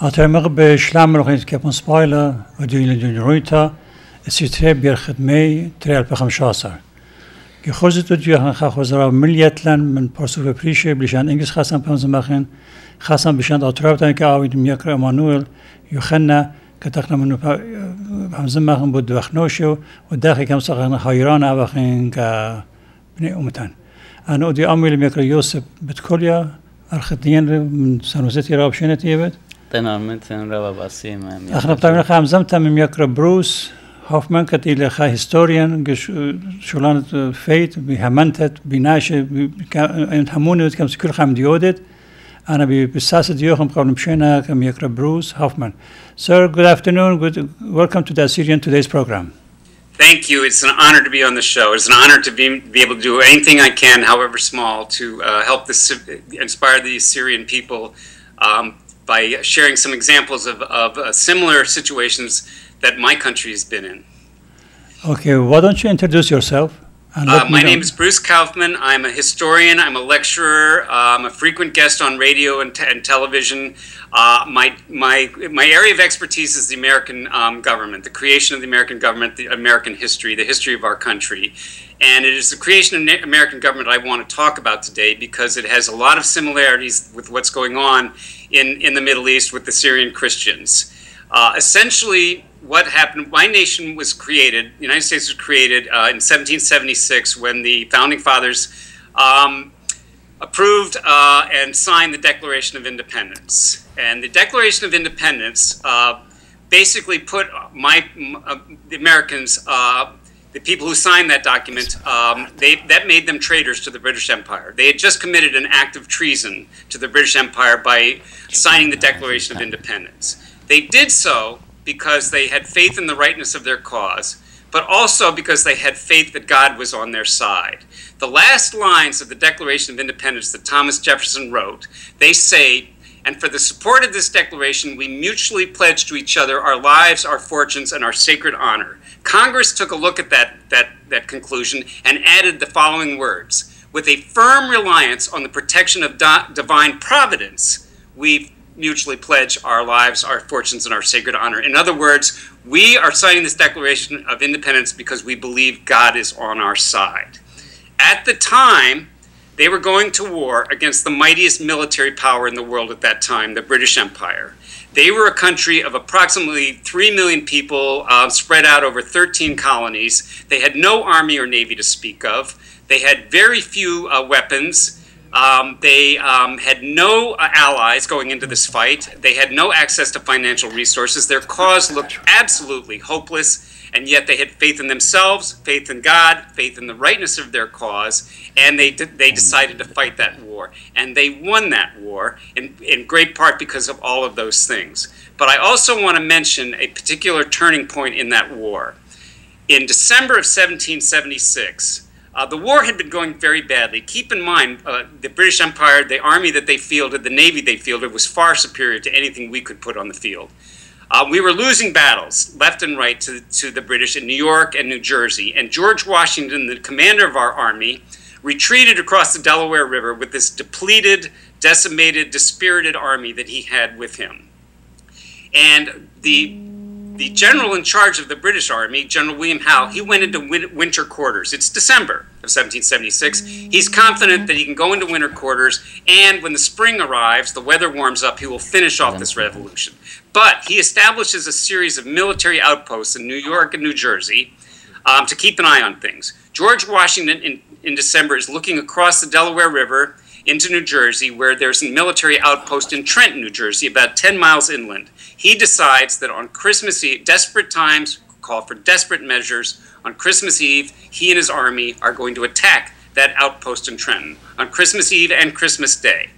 Attermig b'xlam roħin kepon spajla u din l-ġunjurita s-sitre bjerħed mej 2015. Għiħożit u ġuħan xaħużraw miljetlan minn porsu veprishe biex ingis xasan pamżmaħin xasan biex għatrabta nkawid mjekra Emanuel Youkhana kataħna minnu pamżmaħin bu Dwekh u daħi kam saħan ħajrana għaxin ka bni umtan. Għan u di għamil Mclntaosh Betkolia arħitnijen minn sanuzeti raw bxienet jibet? Tenalment nraba basim. Aħna b'tamina xamżamta minn Mjekra Bruce Kauffmann كتيل خا historian شغلانة فيت بهمنتت بناشة هموني كم كل خام ديودت أنا بساسة ديوخم قبل مشينا كم يقرأ بروس هوفمان. Sir, good afternoon. Welcome to the Assyrian Today's program. Thank you. It's an honor to be on the show. It's an honor to be able to do anything I can, however small, to help inspire the Assyrian people by sharing some examples of similar situations that my country has been in. Okay, why don't you introduce yourself? My name is Bruce Kauffmann. I'm a historian. I'm a lecturer. I'm a frequent guest on radio and television. My area of expertise is the American government, the creation of the American government, the American history, the history of our country. And it is the creation of the American government I want to talk about today because it has a lot of similarities with what's going on in the Middle East with the Syrian Christians. Essentially, what happened, my nation was created, the United States was created in 1776 when the Founding Fathers approved and signed the Declaration of Independence. And the Declaration of Independence basically put the Americans, the people who signed that document, that made them traitors to the British Empire. They had just committed an act of treason to the British Empire by signing the Declaration of Independence. They did so because they had faith in the rightness of their cause, but also because they had faith that God was on their side. The last lines of the Declaration of Independence that Thomas Jefferson wrote, they say, "And for the support of this declaration, we mutually pledge to each other our lives, our fortunes, and our sacred honor." Congress took a look at that conclusion and added the following words: "With a firm reliance on the protection of divine providence, we mutually pledge our lives, our fortunes, and our sacred honor." In other words, we are signing this Declaration of Independence because we believe God is on our side. At the time, they were going to war against the mightiest military power in the world at that time, the British Empire. They were a country of approximately 3 million people spread out over 13 colonies. They had no army or navy to speak of. They had very few weapons. They had no allies going into this fight. They had no access to financial resources. Their cause looked absolutely hopeless, and yet they had faith in themselves, faith in God, faith in the rightness of their cause, and they decided to fight that war. And they won that war in great part because of all of those things. But I also want to mention a particular turning point in that war. In December of 1776, the war had been going very badly. Keep in mind, the British Empire, the army that they fielded, the navy they fielded, was far superior to anything we could put on the field. We were losing battles left and right to the British in New York and New Jersey. And George Washington, the commander of our army, retreated across the Delaware River with this depleted, decimated, dispirited army that he had with him. And the general in charge of the British Army, General William Howe, he went into winter quarters. It's December of 1776. He's confident that he can go into winter quarters, and when the spring arrives, the weather warms up, he will finish off this revolution. But he establishes a series of military outposts in New York and New Jersey to keep an eye on things. George Washington in December is looking across the Delaware River into New Jersey, where there's a military outpost in Trenton, New Jersey, about 10 miles inland. He decides that on Christmas Eve, desperate times call for desperate measures. On Christmas Eve, he and his army are going to attack that outpost in Trenton on Christmas Eve and Christmas Day.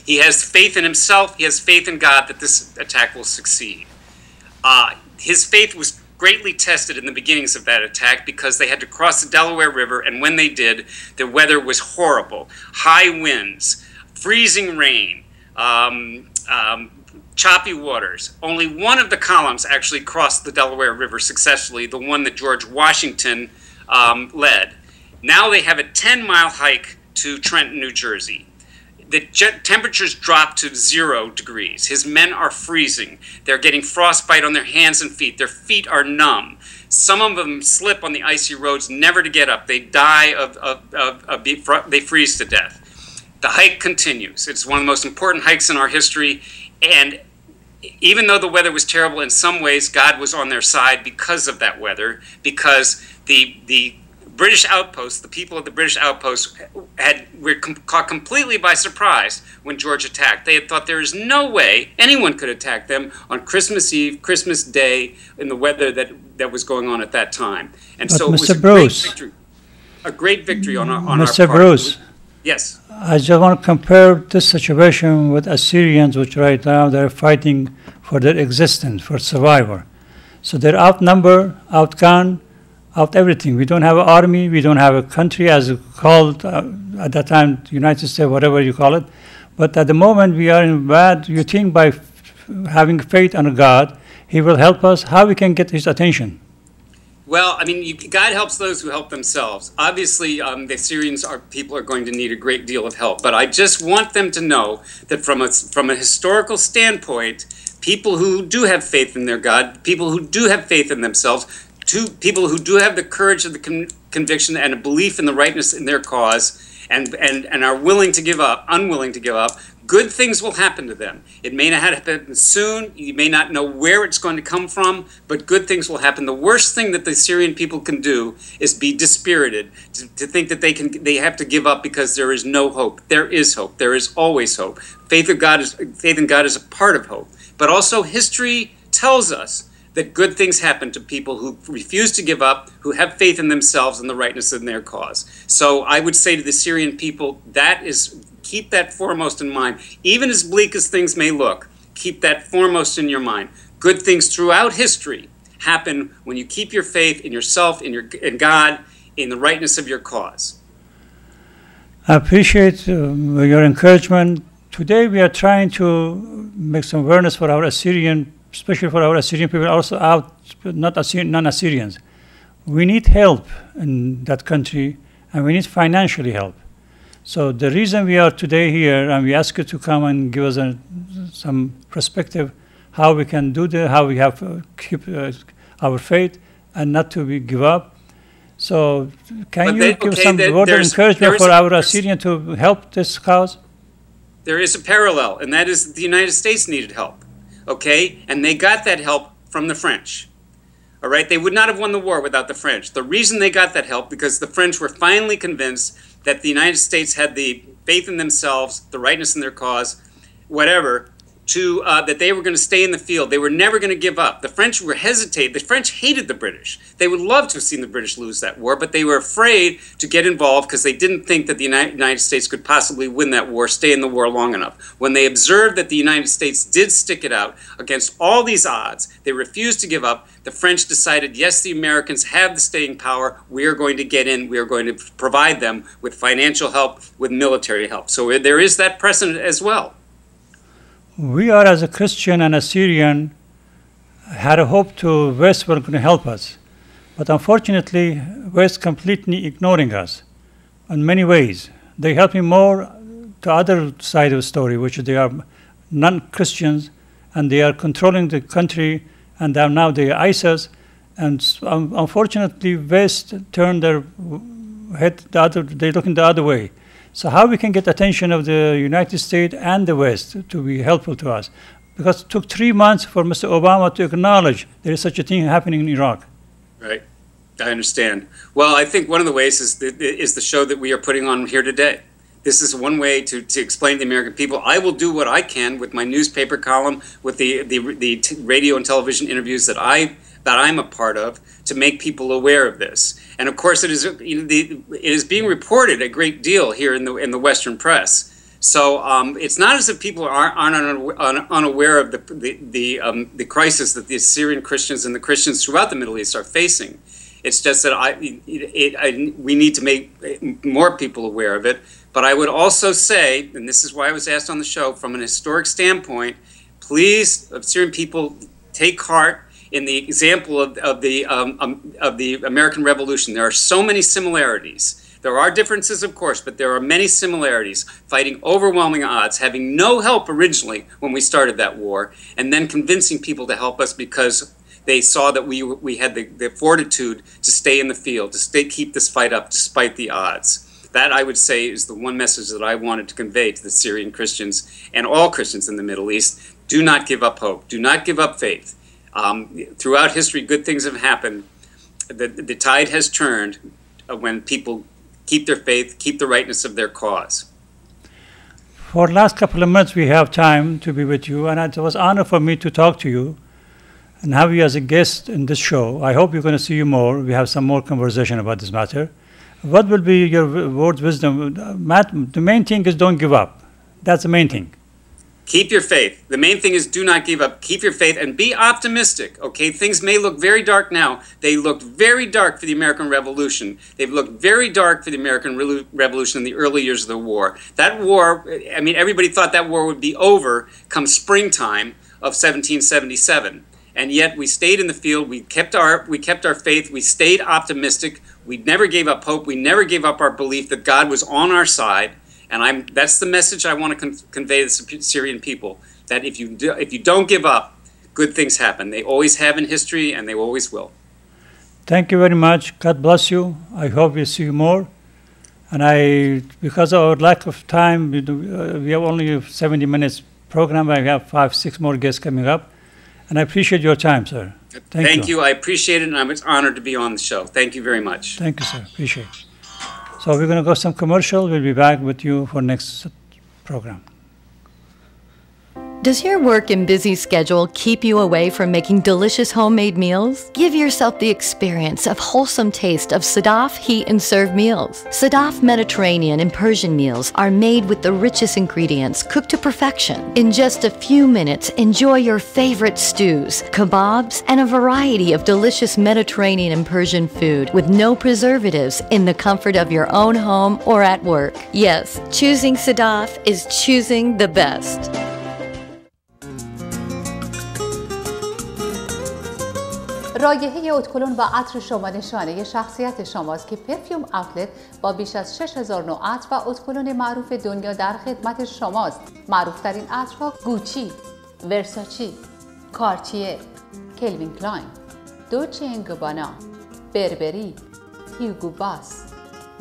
He has faith in himself. He has faith in God that this attack will succeed. His faith was greatly tested in the beginnings of that attack because they had to cross the Delaware River, and when they did, the weather was horrible. High winds, freezing rain, choppy waters. Only one of the columns actually crossed the Delaware River successfully, the one that George Washington led. Now they have a 10-mile hike to Trenton, New Jersey. The temperatures drop to 0 degrees. His men are freezing. They're getting frostbite on their hands and feet. Their feet are numb. Some of them slip on the icy roads, never to get up. They die they freeze to death. The hike continues. It's one of the most important hikes in our history. And even though the weather was terrible, in some ways, God was on their side because of that weather, because the British outposts, the people of the British outposts were caught completely by surprise when George attacked. They had thought there is no way anyone could attack them on Christmas Eve, Christmas Day, in the weather that was going on at that time. And so it was a great victory on our part. Mr. Bruce. Yes. I just want to compare this situation with Assyrians, which right now they're fighting for their existence, for survival. So they're outnumbered, outgunned, out everything. We don't have an army, we don't have a country as called at that time, United States, whatever you call it. But at the moment we are in bad, you think by having faith on God, He will help us, how we can get His attention? Well, I mean, God helps those who help themselves. Obviously, the Assyrians people are going to need a great deal of help. But I just want them to know that from a historical standpoint, people who do have faith in their God, people who do have faith in themselves, people who do have the courage of the conviction and a belief in the rightness in their cause, and are unwilling to give up, good things will happen to them. It may not happen soon. You may not know where it's going to come from, but good things will happen. The worst thing that the Syrian people can do is be dispirited, to think that they have to give up because there is no hope. There is hope. There is always hope. Faith in God is a part of hope. But also history tells us that good things happen to people who refuse to give up, who have faith in themselves and the rightness in their cause. So I would say to the Syrian people, keep that foremost in mind. Even as bleak as things may look, keep that foremost in your mind. Good things throughout history happen when you keep your faith in yourself, in God, in the rightness of your cause. I appreciate your encouragement. Today we are trying to make some awareness for our Assyrian, especially for our Assyrian people, also non-Assyrians. We need help in that country, and we need financially help. So the reason we are today here, and we ask you to come and give us some perspective, how we can do that, how we have to keep our faith and not to give up. So can you give some word of encouragement for our Assyrian to help this cause? There is a parallel, and that is the United States needed help. Okay, and they got that help from the French. All right, they would not have won the war without the French. The reason they got that help because the French were finally convinced that the United States had the faith in themselves, the rightness in their cause, whatever, that they were going to stay in the field. They were never going to give up. The French were hesitant. The French hated the British. They would love to have seen the British lose that war, but they were afraid to get involved because they didn't think that the United States could possibly win that war, stay in the war long enough. When they observed that the United States did stick it out against all these odds, they refused to give up. The French decided, yes, the Americans have the staying power. We are going to get in. We are going to provide them with financial help, with military help. So there is that precedent as well. We are, as a Christian and Assyrian, had a hope to West were going to help us. But unfortunately, West completely ignoring us in many ways. They help me more to other side of the story, which they are non-Christians, and they are controlling the country, and now they are ISIS. And unfortunately, West turned their head they're looking the other way. So how we can get attention of the United States and the West to be helpful to us? Because it took 3 months for Mr. Obama to acknowledge there is such a thing happening in Iraq. Right. I understand. Well, I think one of the ways is the show that we are putting on here today. This is one way to explain to the American people. I will do what I can with my newspaper column, with the radio and television interviews that I that I'm a part of to make people aware of this. And of course, it is being reported a great deal here in the Western press. So it's not as if people aren't unaware of the crisis that the Assyrian Christians and the Christians throughout the Middle East are facing. It's just that we need to make more people aware of it. But I would also say, and this is why I was asked on the show, from an historic standpoint, please, Assyrian people, take heart in the example of the American Revolution. There are so many similarities. There are differences, of course, but there are many similarities, fighting overwhelming odds, having no help originally when we started that war, and then convincing people to help us because they saw that we had the fortitude to stay in the field, to keep this fight up despite the odds. That, I would say, is the one message that I wanted to convey to the Syrian Christians and all Christians in the Middle East. Do not give up hope. Do not give up faith. Throughout history, good things have happened. The tide has turned when people keep their faith, keep the rightness of their cause. For the last couple of months, we have time to be with you, and it was an honor for me to talk to you and have you as a guest in this show. I hope we're going to see you more. We have some more conversation about this matter. What will be your words of wisdom? Matt, the main thing is don't give up. That's the main thing. Keep your faith. The main thing is do not give up. Keep your faith and be optimistic, okay? Things may look very dark now. They looked very dark for the American Revolution. They've looked very dark for the American Revolution in the early years of the war. That war, I mean, everybody thought that war would be over come springtime of 1777. And yet we stayed in the field. We kept our faith. We stayed optimistic. We never gave up hope. We never gave up our belief that God was on our side. And that's the message I want to convey to the Syrian people, that if you don't give up, good things happen. They always have in history, and they always will. Thank you very much. God bless you. I hope we see you more. And because of our lack of time, we have only a 70 minutes program. I have 5-6 more guests coming up. And I appreciate your time, sir. Thank you. I appreciate it, and I'm honored to be on the show. Thank you very much. Thank you, sir. Appreciate it. So we're going to go some commercial. We'll be back with you for next program. Does your work and busy schedule keep you away from making delicious homemade meals? Give yourself the experience of wholesome taste of Sadaf Heat and Serve meals. Sadaf Mediterranean and Persian meals are made with the richest ingredients, cooked to perfection. In just a few minutes, enjoy your favorite stews, kebabs, and a variety of delicious Mediterranean and Persian food with no preservatives in the comfort of your own home or at work. Yes, choosing Sadaf is choosing the best. رایحه ادکلون و عطر شما نشانه شخصیت شماست که پرفیوم آوتلت با بیش از 6000 نوع عطر و ادکلون معروف دنیا در خدمت شماست. معروفترین عطرها گوچی، ورساچی، کارتیه، کلوین کلاین، دوچه اند گابانا، بربری، هیوگو باس،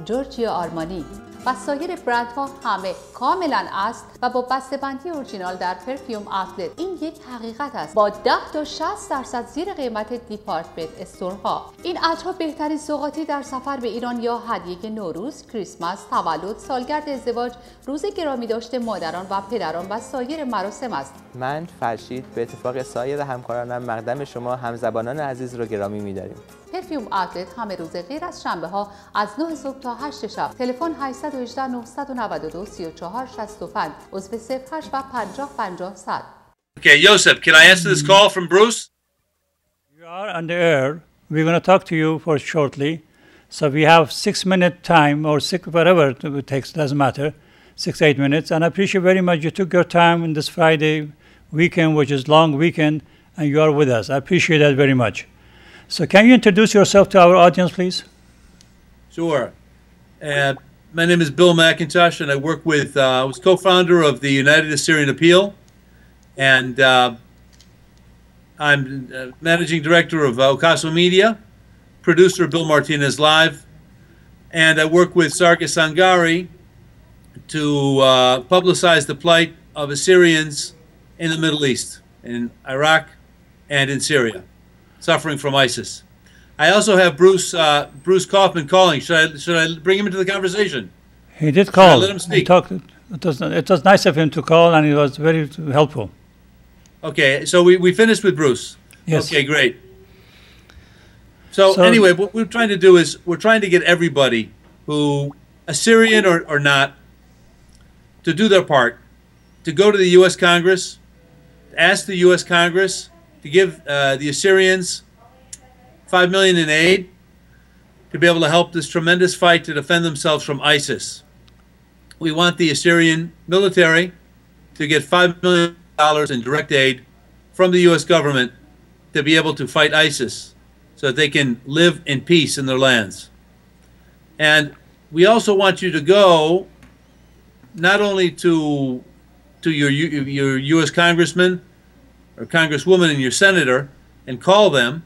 جورجیو آرمانی و سایر برندها همه کاملا اصل و با بسته‌بندی اورجینال در پرفیوم آوتلت. این یک حقیقت است با 10 تا 60% زیر قیمت دیپارتمنت استورها. این عطرها بهترین سوغاتی در سفر به ایران یا هدیه نوروز، کریسمس، تولد، سالگرد ازدواج، روز گرامی داشته مادران و پدران و سایر مراسم است. من فرشید به اتفاق سایر همکارانم مقدم شما همزبانان عزیز رو گرامی می‌داریم. پرفیوم آوتلت همه روز غیر از شنبه ها از 9 صبح تا 8 شب. تلفن 818 992 3465 عضو 08 و 50 50 100. Okay, Yosep, can I answer this call from Bruce? You are on the air. We're going to talk to you for shortly. So we have 6-minute time or whatever it takes, doesn't matter, 6-8 minutes. And I appreciate very much you took your time in this Friday weekend, which is long weekend, and you are with us. I appreciate that very much. So can you introduce yourself to our audience, please? Sure. My name is Bill Mclntaosh, and I work with, I was co-founder of the United Assyrian Appeal, and I'm managing director of Ocasio Media, producer of Bill Martinez Live, and I work with Sarkis Sangari to publicize the plight of Assyrians in the Middle East, in Iraq and in Syria, suffering from ISIS. I also have Bruce Kauffmann calling. Should I bring him into the conversation? He did call. Let him speak. He talked. It was nice of him to call, and it was very helpful. Okay, so we finished with Bruce. Yes. Okay, great. So anyway, what we're trying to do is we're trying to get everybody who, Assyrian or not, to do their part, to go to the U.S. Congress, to ask the U.S. Congress to give the Assyrians $5 million in aid to be able to help this tremendous fight to defend themselves from ISIS. We want the Assyrian military to get $5 million in direct aid from the U.S. government to be able to fight ISIS so that they can live in peace in their lands. And we also want you to go not only to your U.S. congressman or congresswoman and your senator and call them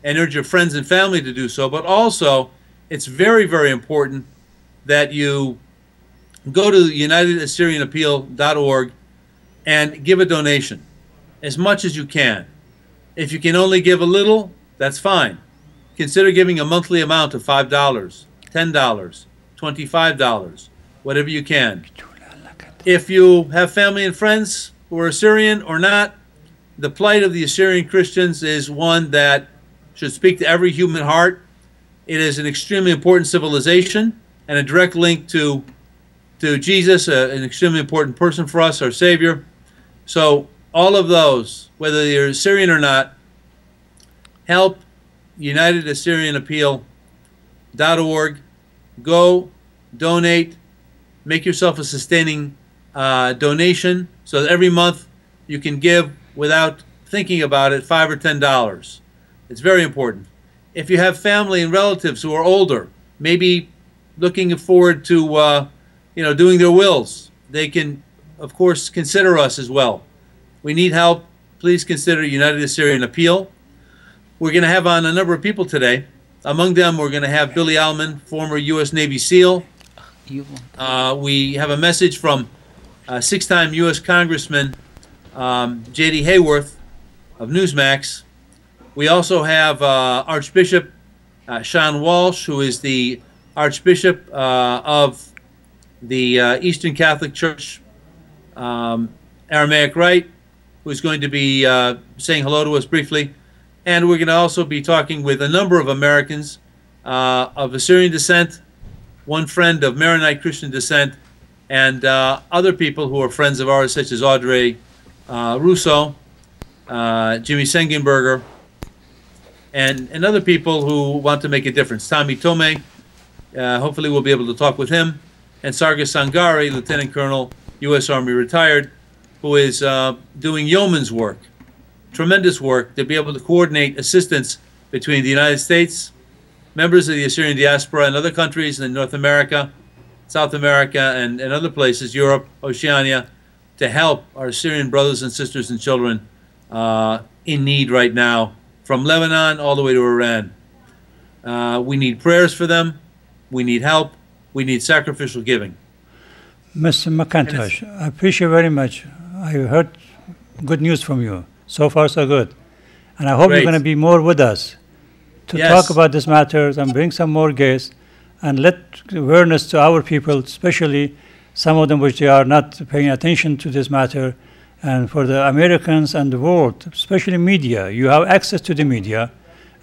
and urge your friends and family to do so, but also it's very, very important that you go to UnitedAssyrianAppeal.org and give a donation, as much as you can. If you can only give a little, that's fine. Consider giving a monthly amount of $5, $10, $25, whatever you can. If you have family and friends who are Assyrian or not, the plight of the Assyrian Christians is one that should speak to every human heart. It is an extremely important civilization and a direct link to Jesus, an extremely important person for us, our Savior. So all of those, whether you're Assyrian or not, help UnitedAssyrianAppeal.org. Go, donate, make yourself a sustaining donation so that every month you can give without thinking about it, $5 or $10. It's very important. If you have family and relatives who are older, maybe looking forward to doing their wills, they can, of course, consider us as well. We need help. Please consider United Assyrian Appeal. We're going to have on a number of people today. Among them, we're going to have Billy Allman, former U.S. Navy SEAL. We have a message from six-time U.S. Congressman J.D. Hayworth of Newsmax. We also have Archbishop Sean Walsh, who is the Archbishop of the Eastern Catholic Church, Aramaic Rite, who's going to be saying hello to us briefly. And we're going to also be talking with a number of Americans of Assyrian descent, one friend of Maronite Christian descent, and other people who are friends of ours, such as Audrey Russo, Jimmy Sengenberger, and other people who want to make a difference. Tommy Tomei, hopefully we'll be able to talk with him, and Sarga Sangari, Lieutenant Colonel, U.S. Army retired, who is doing yeoman's work, tremendous work, to be able to coordinate assistance between the United States, members of the Assyrian diaspora in other countries in North America, South America, and other places, Europe, Oceania, to help our Assyrian brothers and sisters and children in need right now, from Lebanon all the way to Iran. We need prayers for them. We need help. We need sacrificial giving. Mr. Mclntaosh, I appreciate very much. I heard good news from you. So far, so good. And I hope Great. you're going to be more with us to talk about these matters and bring some more guests and let awareness to our people, especially some of them which they are not paying attention to this matter. And for the Americans and the world, especially media, you have access to the media.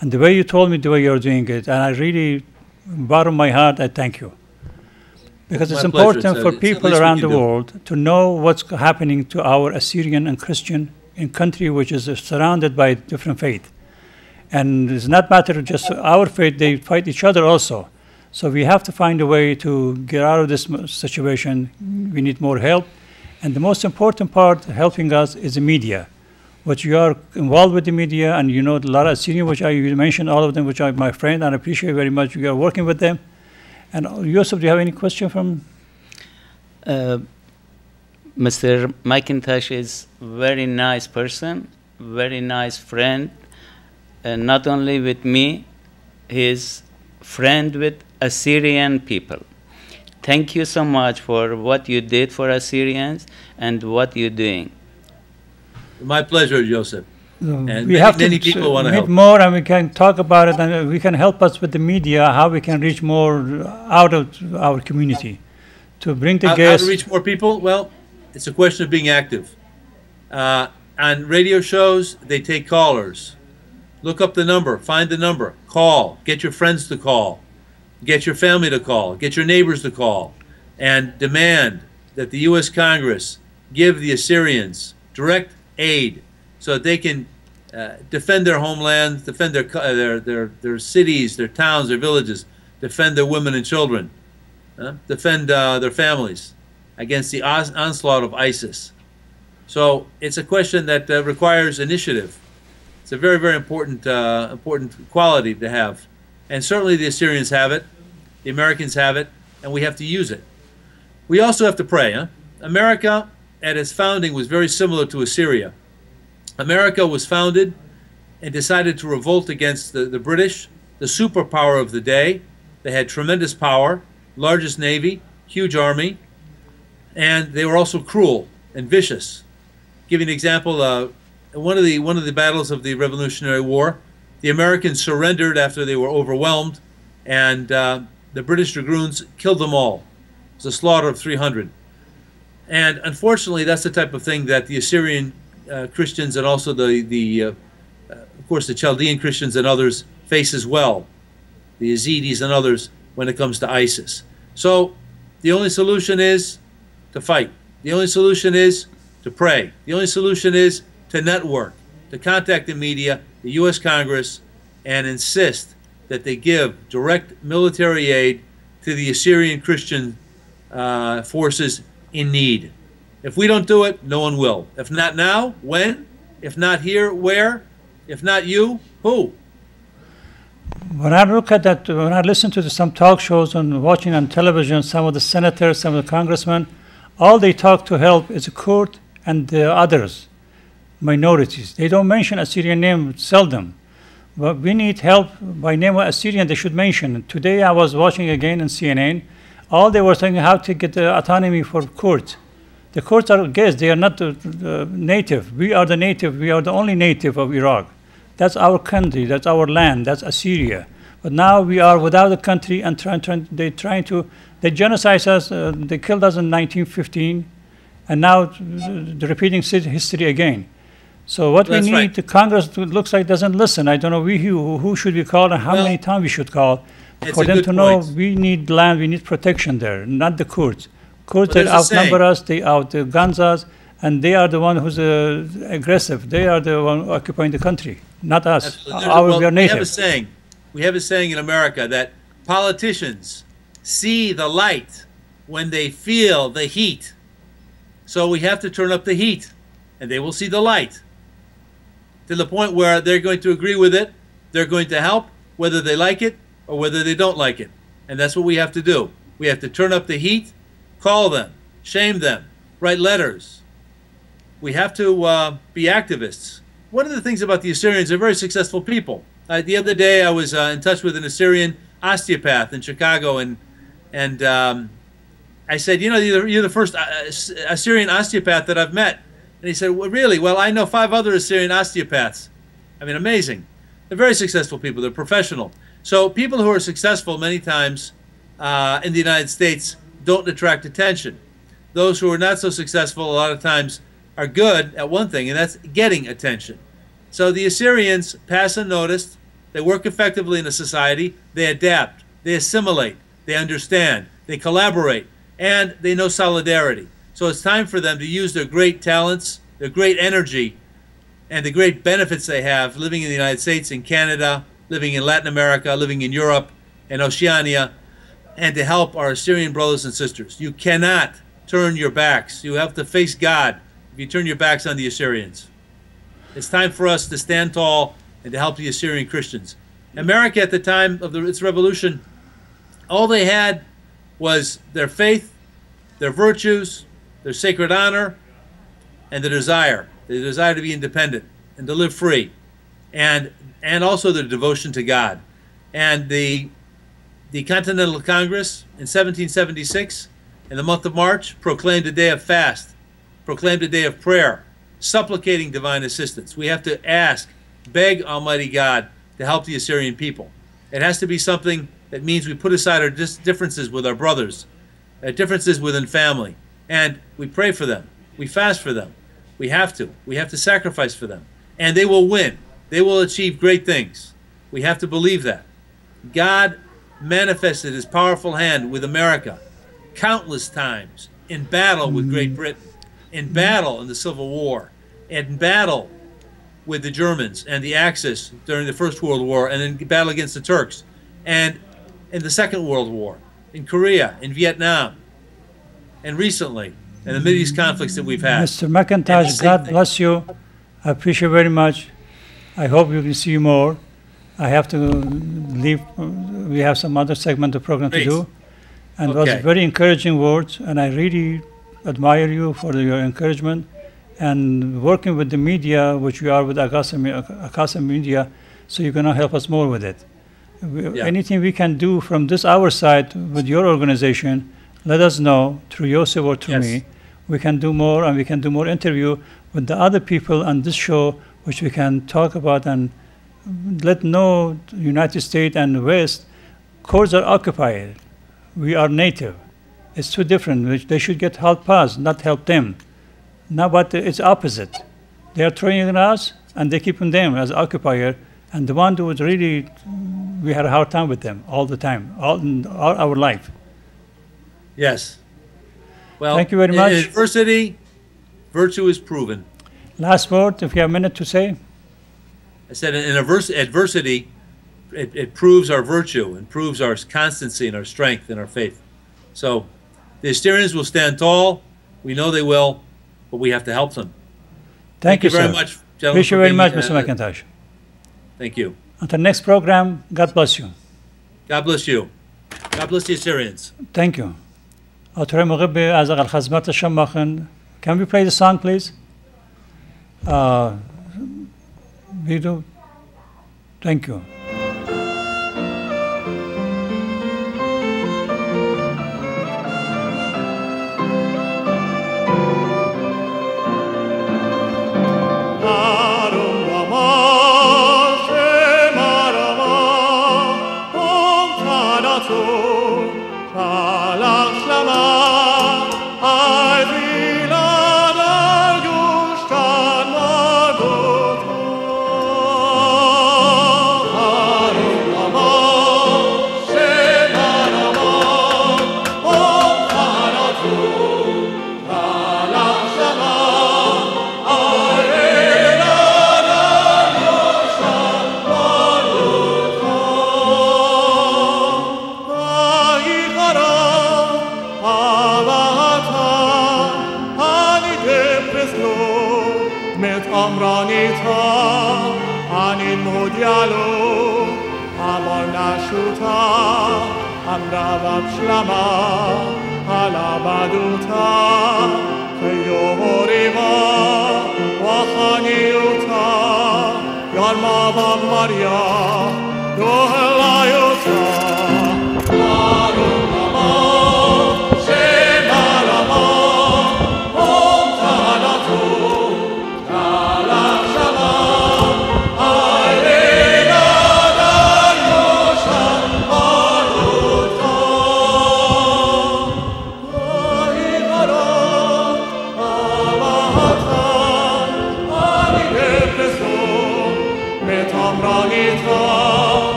And the way you told me the way you're doing it, and I really, bottom of my heart, I thank you. Because it's important for people around the world to know what's happening to our Assyrian and Christian in country which is surrounded by different faith. And it's not matter of just our faith, they fight each other also. So we have to find a way to get out of this situation. We need more help. And the most important part helping us is the media, which you are involved with the media, and you know a lot of Assyrian, which you mentioned all of them, which are my friend, and I appreciate very much you are working with them. And Yosef, do you have any question from? Mr. Mclntaosh is very nice person, very nice friend, and not only with me, he's friend with Assyrian people. Thank you so much for what you did for Assyrians and what you're doing. My pleasure, Joseph. And we have many to people want to meet help. more, and we can talk about it, and we can help us with the media, how we can reach more out of our community to bring the How guests. to reach more people? Well, it's a question of being active. On radio shows, they take callers. Look up the number, find the number, Call. Get your friends to call. Get your family to call. Get your neighbors to call. And demand that the U.S. Congress give the Assyrians direct aid so that they can defend their homelands, defend their cities, their towns, their villages, defend their women and children, defend their families against the onslaught of ISIS. So it's a question that requires initiative. It's a very, very important quality to have. And certainly the Assyrians have it, the Americans have it, and we have to use it. We also have to pray. America, at its founding, was very similar to Assyria. America was founded and decided to revolt against the British, the superpower of the day. They had tremendous power, largest navy, huge army, and they were also cruel and vicious. Give you an example, one of the battles of the Revolutionary War, the Americans surrendered after they were overwhelmed, and the British dragoons killed them all. It was a slaughter of 300. And unfortunately, that's the type of thing that the Assyrian Christians and also of course, the Chaldean Christians and others face as well, the Yazidis and others, when it comes to ISIS. So the only solution is to fight. The only solution is to pray. The only solution is to network, to contact the media, the U.S. Congress, and insist that they give direct military aid to the Assyrian Christian forces in need. If we don't do it, no one will. If not now, when? If not here, where? If not you, who? When I look at that, when I listen to some talk shows and watching on television, some of the senators, some of the congressmen, all they talk to help is the Kurd and the others, minorities. They don't mention Assyrian name, seldom. But we need help by name of Assyrian, they should mention. Today I was watching again on CNN, all they were saying how to get the autonomy for Kurds. The Kurds are guests, they are not the native. We are the native, we are the only native of Iraq. That's our country, that's our land, that's Assyria. But now we are without a country and they genocide us, they killed us in 1915, and now they're repeating history again. So what we need, right. The Congress looks like doesn't listen. I don't know who should we call and how many times we should call for them to know we need land, we need protection there, not the Kurds. Kurds, they outnumber us, they outguns us, and they are the one who's aggressive. They are the one occupying the country, not us. We are native. We have a saying in America that politicians see the light when they feel the heat. So we have to turn up the heat, and they will see the light to the point where they're going to agree with it, they're going to help, whether they like it or whether they don't like it. And that's what we have to do. We have to turn up the heat, call them, shame them, write letters. We have to be activists. One of the things about the Assyrians, they're very successful people. The other day I was in touch with an Assyrian osteopath in Chicago, and I said, you know, you're the first Assyrian osteopath that I've met. And he said, well, really? Well, I know 5 other Assyrian osteopaths. I mean, amazing. They're very successful people. They're professional. So people who are successful many times in the United States don't attract attention. Those who are not so successful a lot of times are good at one thing, and that's getting attention. So the Assyrians pass unnoticed. They work effectively in a society. They adapt. They assimilate. They understand. They collaborate. And they know solidarity. So it's time for them to use their great talents, their great energy, and the great benefits they have living in the United States, in Canada, living in Latin America, living in Europe and Oceania, and to help our Assyrian brothers and sisters. You cannot turn your backs. You have to face God if you turn your backs on the Assyrians. It's time for us to stand tall and to help the Assyrian Christians. America at the time of its revolution, all they had was their faith, their virtues, their sacred honor, and the desire to be independent and to live free, and also their devotion to God. And the Continental Congress in 1776, in the month of March, proclaimed a day of fast, proclaimed a day of prayer, supplicating divine assistance. We have to ask, beg Almighty God to help the Assyrian people. It has to be something that means we put aside our differences with our brothers, differences within family, and we pray for them. We fast for them. We have to. We have to sacrifice for them. And they will win. They will achieve great things. We have to believe that. God manifested his powerful hand with America countless times in battle with Great Britain, in battle in the Civil War, in battle with the Germans and the Axis during the First World War, and in battle against the Turks, and in the Second World War, in Korea, in Vietnam, and recently, in the Mideast conflicts that we've had. Mr. Mclntaosh, God bless you. I appreciate very much. I hope we can see you more. I have to leave. We have some other segment of the program to do. And it was very encouraging words, and I really admire you for your encouragement. And working with the media, which you are with Akasa Media, so you're going to help us more with it. Anything we can do from this our side with your organization, let us know through Yosep or through me. We can do more, and we can do more interview with the other people on this show, which we can talk about and let know the United States and the West, courts are occupied. We are native. It's too different. They should get help us, not help them. Now, but it's opposite. They are throwing it at us, and they're keeping them as occupier. And the one who was really, we had a hard time with them all the time, all our life. Yes. Well, thank you very much. In adversity, virtue is proven. Last word, if you have a minute to say. I said in adversity, it proves our virtue and proves our constancy and our strength and our faith. So the Assyrians will stand tall. We know they will, but we have to help them. Thank you very much, gentlemen. Appreciate very much, Mr. Mclntaosh. Thank you. Until next program, God bless you. God bless you. God bless the Assyrians. Thank you. Can we play the song, please? We do. Thank you.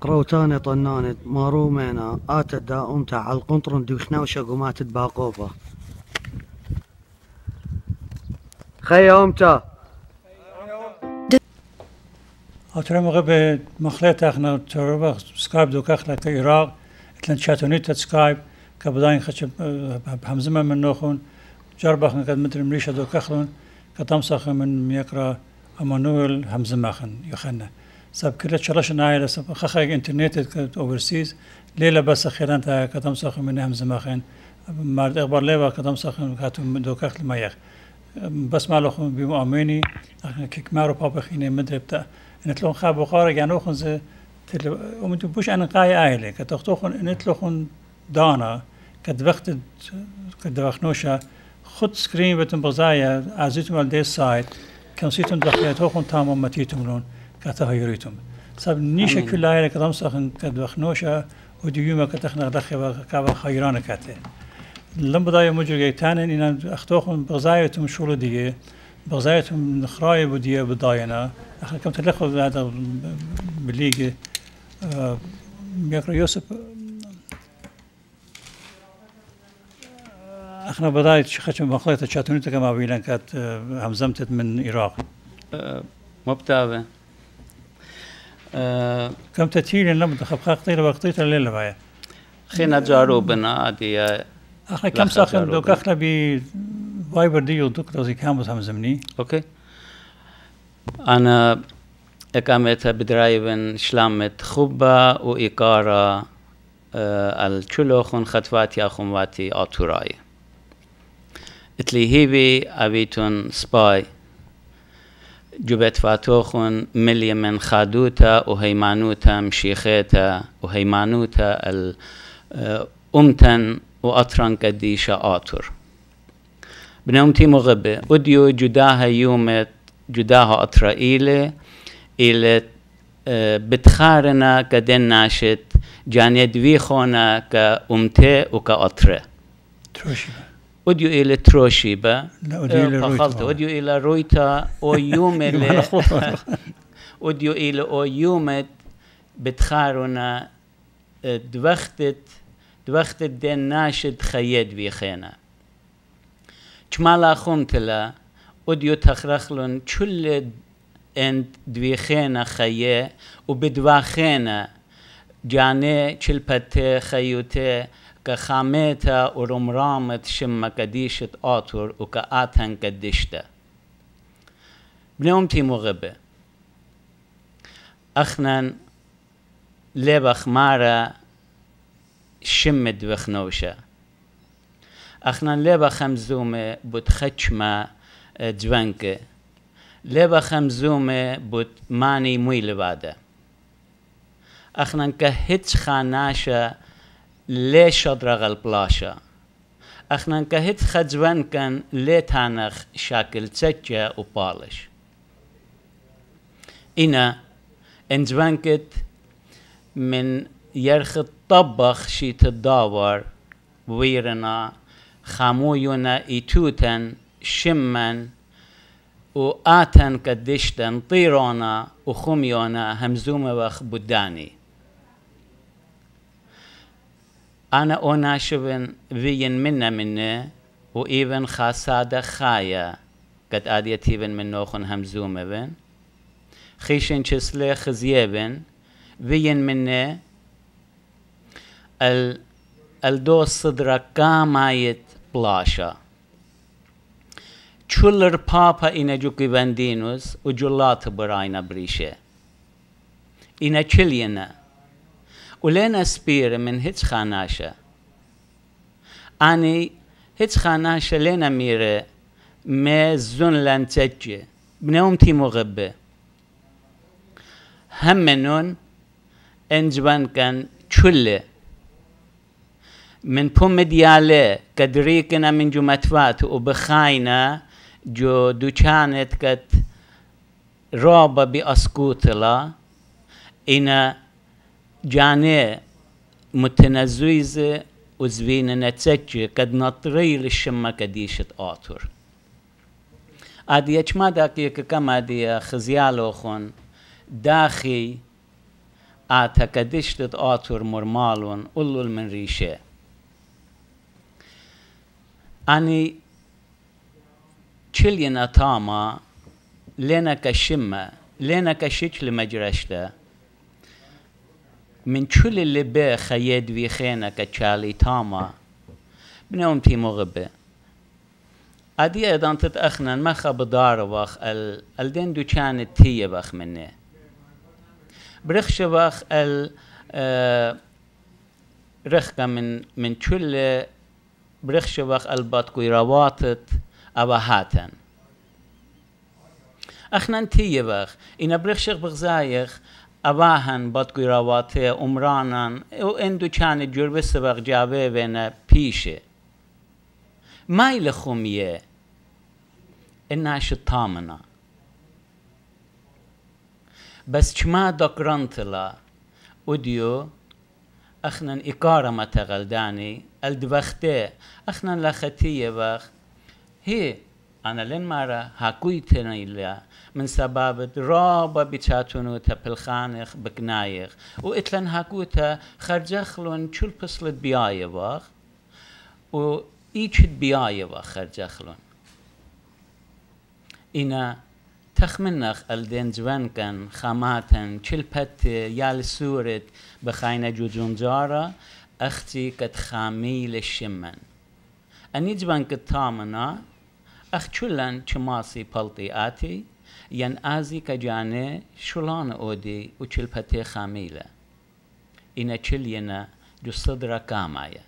قروتاني طنانت مارومينا آتت داؤمتا على القنطرن دوخناوشا قماتت باقوبة خيومتا أترى مغرب مخلطة إحنا ترى سكايب دوكخ لك العراق إتلن شاتونيت سكايب كبداين خشب بحمزمة من نوخون جربخن قد مدري مريشة دوكخلون كتمسخ من يقرأ إمانويل همزمخن يوخنا سب كل شرش نايل سب خخ إنترنت أوفرسيز ليلة بس خيران تا كتمسخ من همزمخن مرد إخبار ليبا كتمسخ كاتم دوكخ الميخ بس ما لخون بمؤمني كمارو بابا خيني مدربتا نتلون خاب وقارة يعني أخون زي ومنتو بوش أنا قاي آيلي كتختوخون نتلوخون دانا كدوخت نوشا خد سكرين بتن بزايا عزيتم على دي سايت كم سيتم دخليتوخون تامم متيتم لون كتهيريتم سب نيشة كل آيلي كدام سخن كدوخت نوشا وديوما كتخنق دخل كابا خيران كاته لم بداية مجرد تانين إن أختوخون بغزايتهم شغل ديه بغزايتهم نخرايب وديه بداينا أخنا كم تلخوا هذا بالليجي يقرأ يوسف احنا بداية شخص مخلطة شاتونيتا كما بيلان كانت همزمتت من العراق مبتابة كم تتيلي لما دخل قطيلة وقطيلة الليلة بايا خينا جاروبنا عادي اخي كم ساخن دوك اخلا بي فايبر ديو دوك دوزي كامبوس همزمني اوكي انا اقامتها بدرايبن شلامت خبة وإقارة الچلوخون خطواتي أخواتي آتوراي اتلي هيبي أبيتون سباي جبت فاتوخون ملي من خادوتا وهيمانوتا مشيخيتا وهيمانوتا الأمتن وأطرن قديشة آتور بنومتي مغبة أديو جداها يومت جداها أطرائيلي إلى بتخارنا كدن ناشت جاني دويخونا كأمتي وكأطرة أديو إلى تروشيبا أديو إلى رويتا أو يوم أديو إلى أو يومت بتخارنا دوخت دن ناشت خيد بيخينا جمالا خمتلا أديو تخرخلون كل اند دويخينا خيه وبدواخينا جاني چلپته خيوته كخاميتا ورمرامت شم قديشت آتور وكآتن قدشته بنومتي مغبه اخنن لبخ مارا شم دوخ نوشا اخنن لبخ همزومه بتخچما جوانكه لبا خمزومه بود ماني مويل باده اخنن كهتش خاناشا لي شدرغ البلاشا اخنن كهت خجوان كان لي تانخ شاكل تسجة وبالش انا انجوانكت من يرخ الطبخ شي تداور ويرنا خامويونا ايتوتن شمن وآتن كدشتن طيرونا وخميونا همزومة وخ بداني أنا أونا شبن فين منه وإيبن خاصادة خايا قد آديتيبن من نوخن همزومة بن خيشن چسلي خزيبن فين منه الدوس صدرك كامايت بلاشا چولر پاپا اینا جو کی بندینوس و جلات براینا بریشه اینا چلینا ولينا سبير من هيتش خاناشا اني هيتش خاناشا لينا ميره ما زون لانتجي بنومتي مغبه همنون انجبان كان چله من پوم دياله كدريكنا من جمتفات وبخاينا جو دوچانت كت رابا بأسكوتلا إنا جاني متنزويزة وزوين نتسجي كد نطري للشمة كديشة آتور آدي اجما داكي كما دي خزيالو خون داخي آتا كديشة آتور مرمالون قلل من ريشه أني چلينا تاما لنا كشمة لنا كشيش لمجرشته من چل اللي به خيد ويخينا كچالي تاما بنومتي مغبه أدي أيضا تتأخنا ما خبدار وخ الدين دو كانت تيه بخ منه برخش وخ رخكا من چل برخش وخ البات كوي رواتت أبهاتن اخنا انتي بخ إن برخشق بغزايخ أواهن باتقوي رواتي أمرانا وإندو كان جربة سبق جابه بينا بيشه ما يلخوميه إنها شطامنا بس كما دقرنتلا وديو اخنا إقارة ما تغلداني الدوخته اخنا لختيه بخ هي أنا لين مرة هاكويتني لا من سبب رابا بيتشاتونو تبلخانخ بقنايخ وإتلن هاكوتا خرجخلون شل بسلت بياية بخ وإيشت بياية بخ خرجخلون إنا تخمنخ الدين زوانكن خاماتن چلپت يال سورت بخاينة جوجونجارا اختي كت خاميل الشمن اني زوانك تامنا اخ چلن چماسي پلطي آتي ين آزي كجاني شلان اودي و چلپت خاميلة إنا چلينا جو صدر كامايا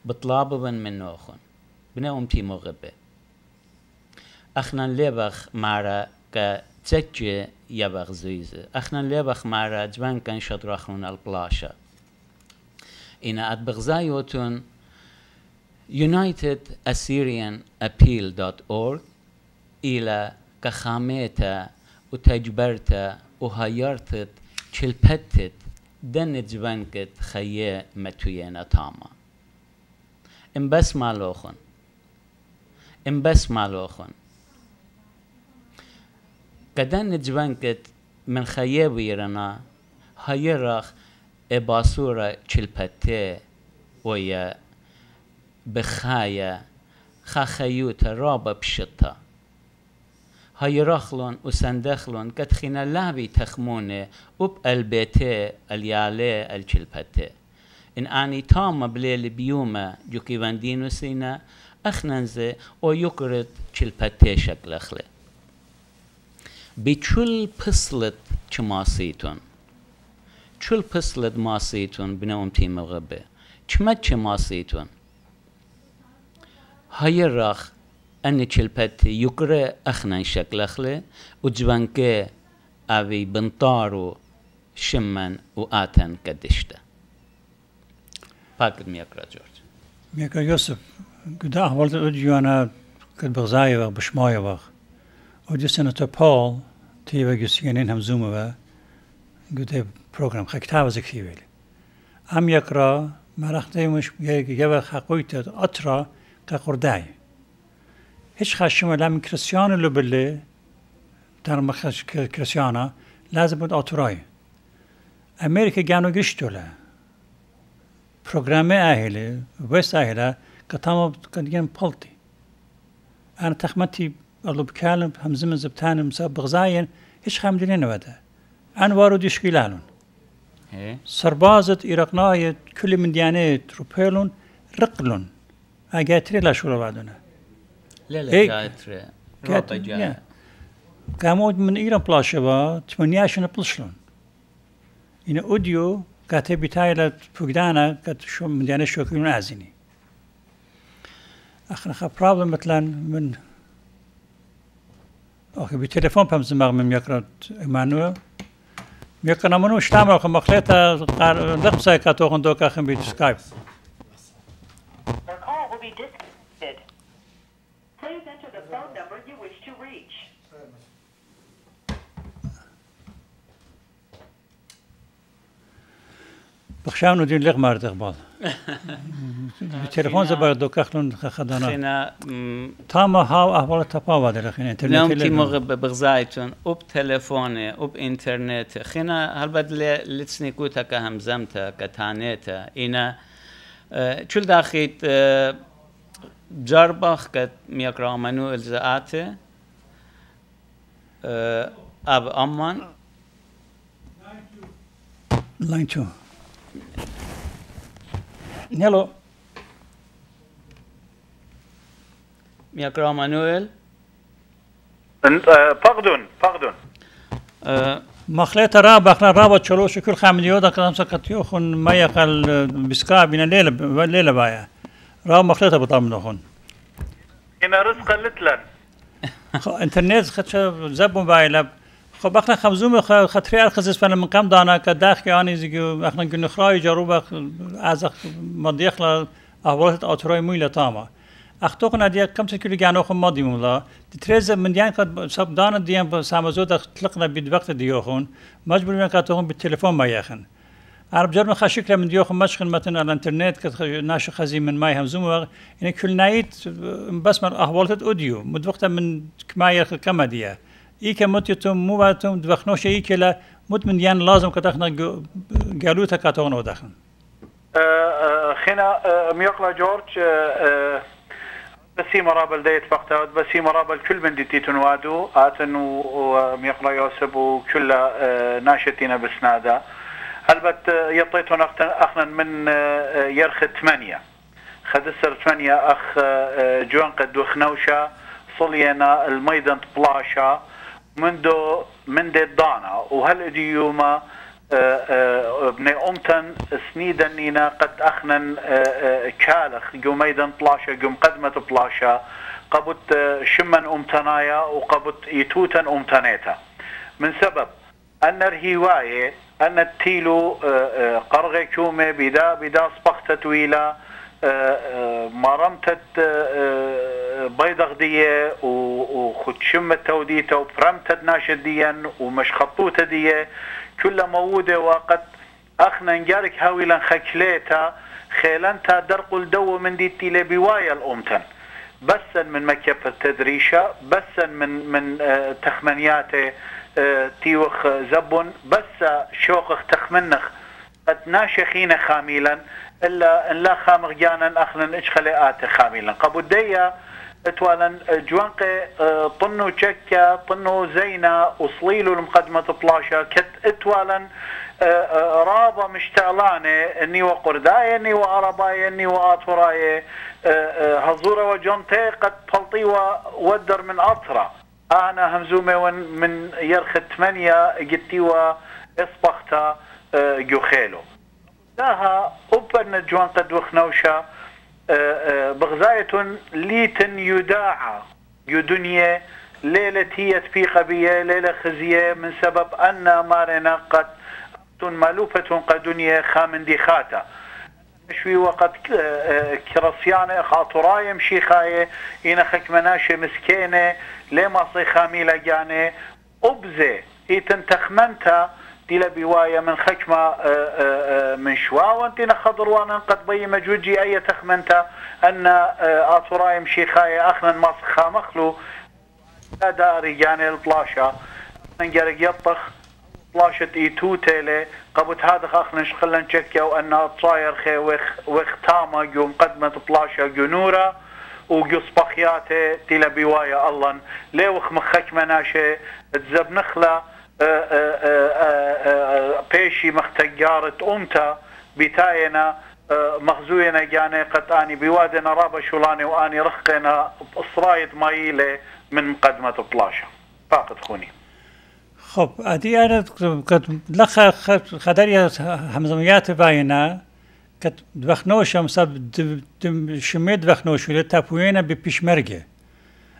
بطلابا من نوخن بناهم تي مغبه اخنا لبخ مارا كتسجي يبخ زيزة اخنا لبخ مارا جوان كان شدرخون البلاشا إنا أدبغزايوتون unitedassyrianappeal.org إلى كخاميتا وتجبرتا وهايرتت چلپتت دن جوانكت خيه متوينا تاما بس مالوخن كدن جوانكت من خيه ويرنا هايرخ باسورة چلپته ويا بخايا خاخيوتا رابا بشتا هايرخلون وسندخلون كتخينا لابي تخمونه وب البيته اليالي الچلپته إن آني تاما بليل بيوما جوكي واندينو سينا أخننزه او يكرت چلپته شكلخله بچل پسلت چماسيتون چل پسلت ماسيتون بنوم تيم غبه چمت چماسيتون هايرخ أني چلپت يكره أخنن شكلخله وجوانكه أوي بنطارو شمن وآتن كدشته فاكر ميكرا جورج ميكرا يوسف قد أحوالت أديوانا قد بغزايا وغ بشمايا وغ ودي سنة بول تيبا جسيانين هم زومة قد بروغرام خكتاوة زكتيويل أم يقرأ مرخده مش يوغ حقويت أطرا كقرداي هيش خاشمة لامن كريستيان اللي بالله در مخش كريستيانا لازم بود أطراي أمريكا جانو قشتولا برنامه أهله وست أهله كتامو كديان بولتي أنا تخمتي الله بكلم همزم زبطان مسابق زاين هيش خامدين نوده أنا وارد يشكيلالون سربازت إيراقناية كل من ديانات روبيلون رقلون أجاتري لا شو بعدنا لا جاتري رابع جاي كامود من إيران بلاشوا 8 بلشلون إن أوديو كاتب بتاعي فقدانا كات شو من ديانات شو كلون أزيني أخنا خا problem مثلا من أوكي بالتليفون بمزمر من يقرأ إيمانويل يقرأ منو اشتامل خم مخلطة نقب سايكاتو خندو كاخم بيت سكايب بخشاونو دين لغ مارد اقبال بالتليفون زبار دو كاخلون خدانا خينا تاما هاو احوال تپاوا در خينا انترنت نوم تي مغب بغزايتون وب تليفونه وب انترنت خينا هل بد لتسنيكوتا كهمزمتا كتانيتا اينا چول داخيت جربخ كت ميقرا منو الزاته اب امان لاين 2 نيلو ميقرا مانويل فقدون مخلطة رابط شلوش كل خامديو دا كلام سكتيو خن ما يقل بسكا بين ليلة بايا راب مخلطة بطعم دخون هنا رزق لتلن انترنت خدش زب موبايل خب اخنا خمزوم خطري الخزس فانا من قام دانا كداخل يعني زي اخنا قلنا خراي جروبه از مضيخ اولت اتراي مويله تاما اختوقنا دي كم تكيلو جانو خم ماضي مولا تريز من ديان قد سب دانا ديان سامزود طلقنا بوقت ديوخون مجبور من كاتوهم بالتليفون ما ياخن عرب جرم خاشكله من ديوخون مشخن مثلا على الانترنت ناش خزي من ماي همزوم يعني كل نايت بس من احوالت اوديو مدوقت من كماير كما ديه ای که متیتم مواتم دوخنوش ای که لا متمن یان لازم كتاخنا قالوا تكاتون ودخن خنا ميقلا جورج بسي مرابل ديت فقط بسي مرابل كل من ديتي تنوادو آتن وميقلا يوسف وكل ناشتين بسنادا هلبت يطيتون أخنا من يرخ 8 خدسر 8 أخ جوان قد دوخنوشا صلينا الميدان بلاشا من دي الضانة وهل اديوما ابن امتن سنيدا نينا قد اخنا كالخ جو ميدان بلاشا جو مقدمة بلاشا قبط شمن امتنايا وقبط يتوتا امتنيتا من سبب ان الهواية ان التيلو قرغي كومي بدا صبخت تويلة مرمتت بيض غدية وخد شمة توديته وبرمتت ناشديا ومش خطوته دية كل موودة وقد أخنا نجارك هاولا خكليتا خيلانتا درقل دو من دي تيلي بوايا الأمتن بسا من مكيب التدريشة بسا من تخمنياته تيوخ زبون بسا شوقخ تخمنخ قد ناشخين خاميلا إلا إن لا خامغ جانا أخنا إشخليات خاملا قبودية اتوالا جوانقي طنو تشكا طنو زينة وصليلو المقدمة بلاشا كت اتوالا رابا مشتعلانة اني وقرداية اني وعرباية اني وآتوراية هزورة وجونتي قد بلطي ودر من أطرة أنا همزومي من يرخ 8 قلتي وإصبختا جوخيلو لها أبن جوان قد وخنوشا بغزاية ليتن يداعى يدنيا ليلة هي تفيق بيه ليلة خزية من سبب أن مارنا قد مالوفة قد دنيا خامن دي خاتا شوي وقت كرسيانة خاطراية مشيخاية إنا خكمناشة مسكينة لما صي خاميلة جاني أبزي إيتن تخمنتا ديلا بواية من خشمة من شوا وانتنا خضروانا قد بي مجوجي اي تخمنتا ان اطرايم شيخاية اخنا ماسخا مخلو لا داري جاني البلاشا نجرق يطخ بلاشة ايتو تيلي قبط هذا اخنا نشخلن نشكيا وان اطراير خي وختاما جو مقدمة بلاشا جو نورا وجو صباخياتي ديلا بواية الله ليوخ مخك مناشي تزب نخلة بيشي مختجارة أمتا بتاينا مخزوينا جاني قد اني بوادنا رابا شولاني واني رخينا صرايد مايلة من مقدمة بلاشا فاقد خوني خب ادي انا قد لخ خدري همزميات باينا قد دوخنوش مسب شميد دوخنوش لتابوينا ببيشمرجه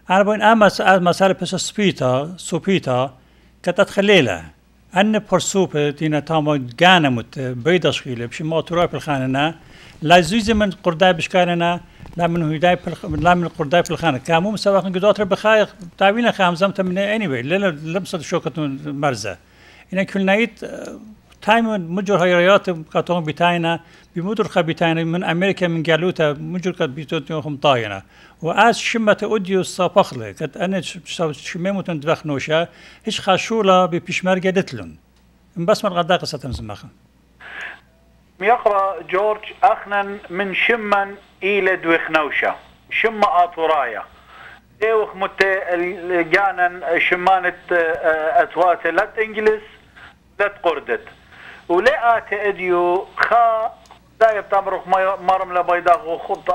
انا بين مسألة بس سوبيتا كتت خليلة أن برسوبة دينا تاما جانا مت بيضة شخيلة بشي ما تراي بالخانة لا زوجة من قرداء بشكارنا لا من هداي لا من قرداء بالخانة كامو مسواق قدرات بخايق تعبينا خامزمت من anyway لا لمسة شوكة مرزة إن كل نايت تايم مجر هيريات كاتون بتاعنا بمدر خبيتانا من أمريكا من جالوتا مجر كات بيتوتهم طاينا وآز شمة أوديو صافخلة كات أنا شميمو تندوخنوشا هيش خاشولة ببيشمرجة دتلون بس من غدا قصة تمزمخن يقرأ جورج أخنا من شمن إلى دوخنوشا شمة آطورايا ديوخ مت جانا شمانة أتوات لا إنجلس لا تقردت ولا أديو خا دايب تمرق مرم لبيضاء وخط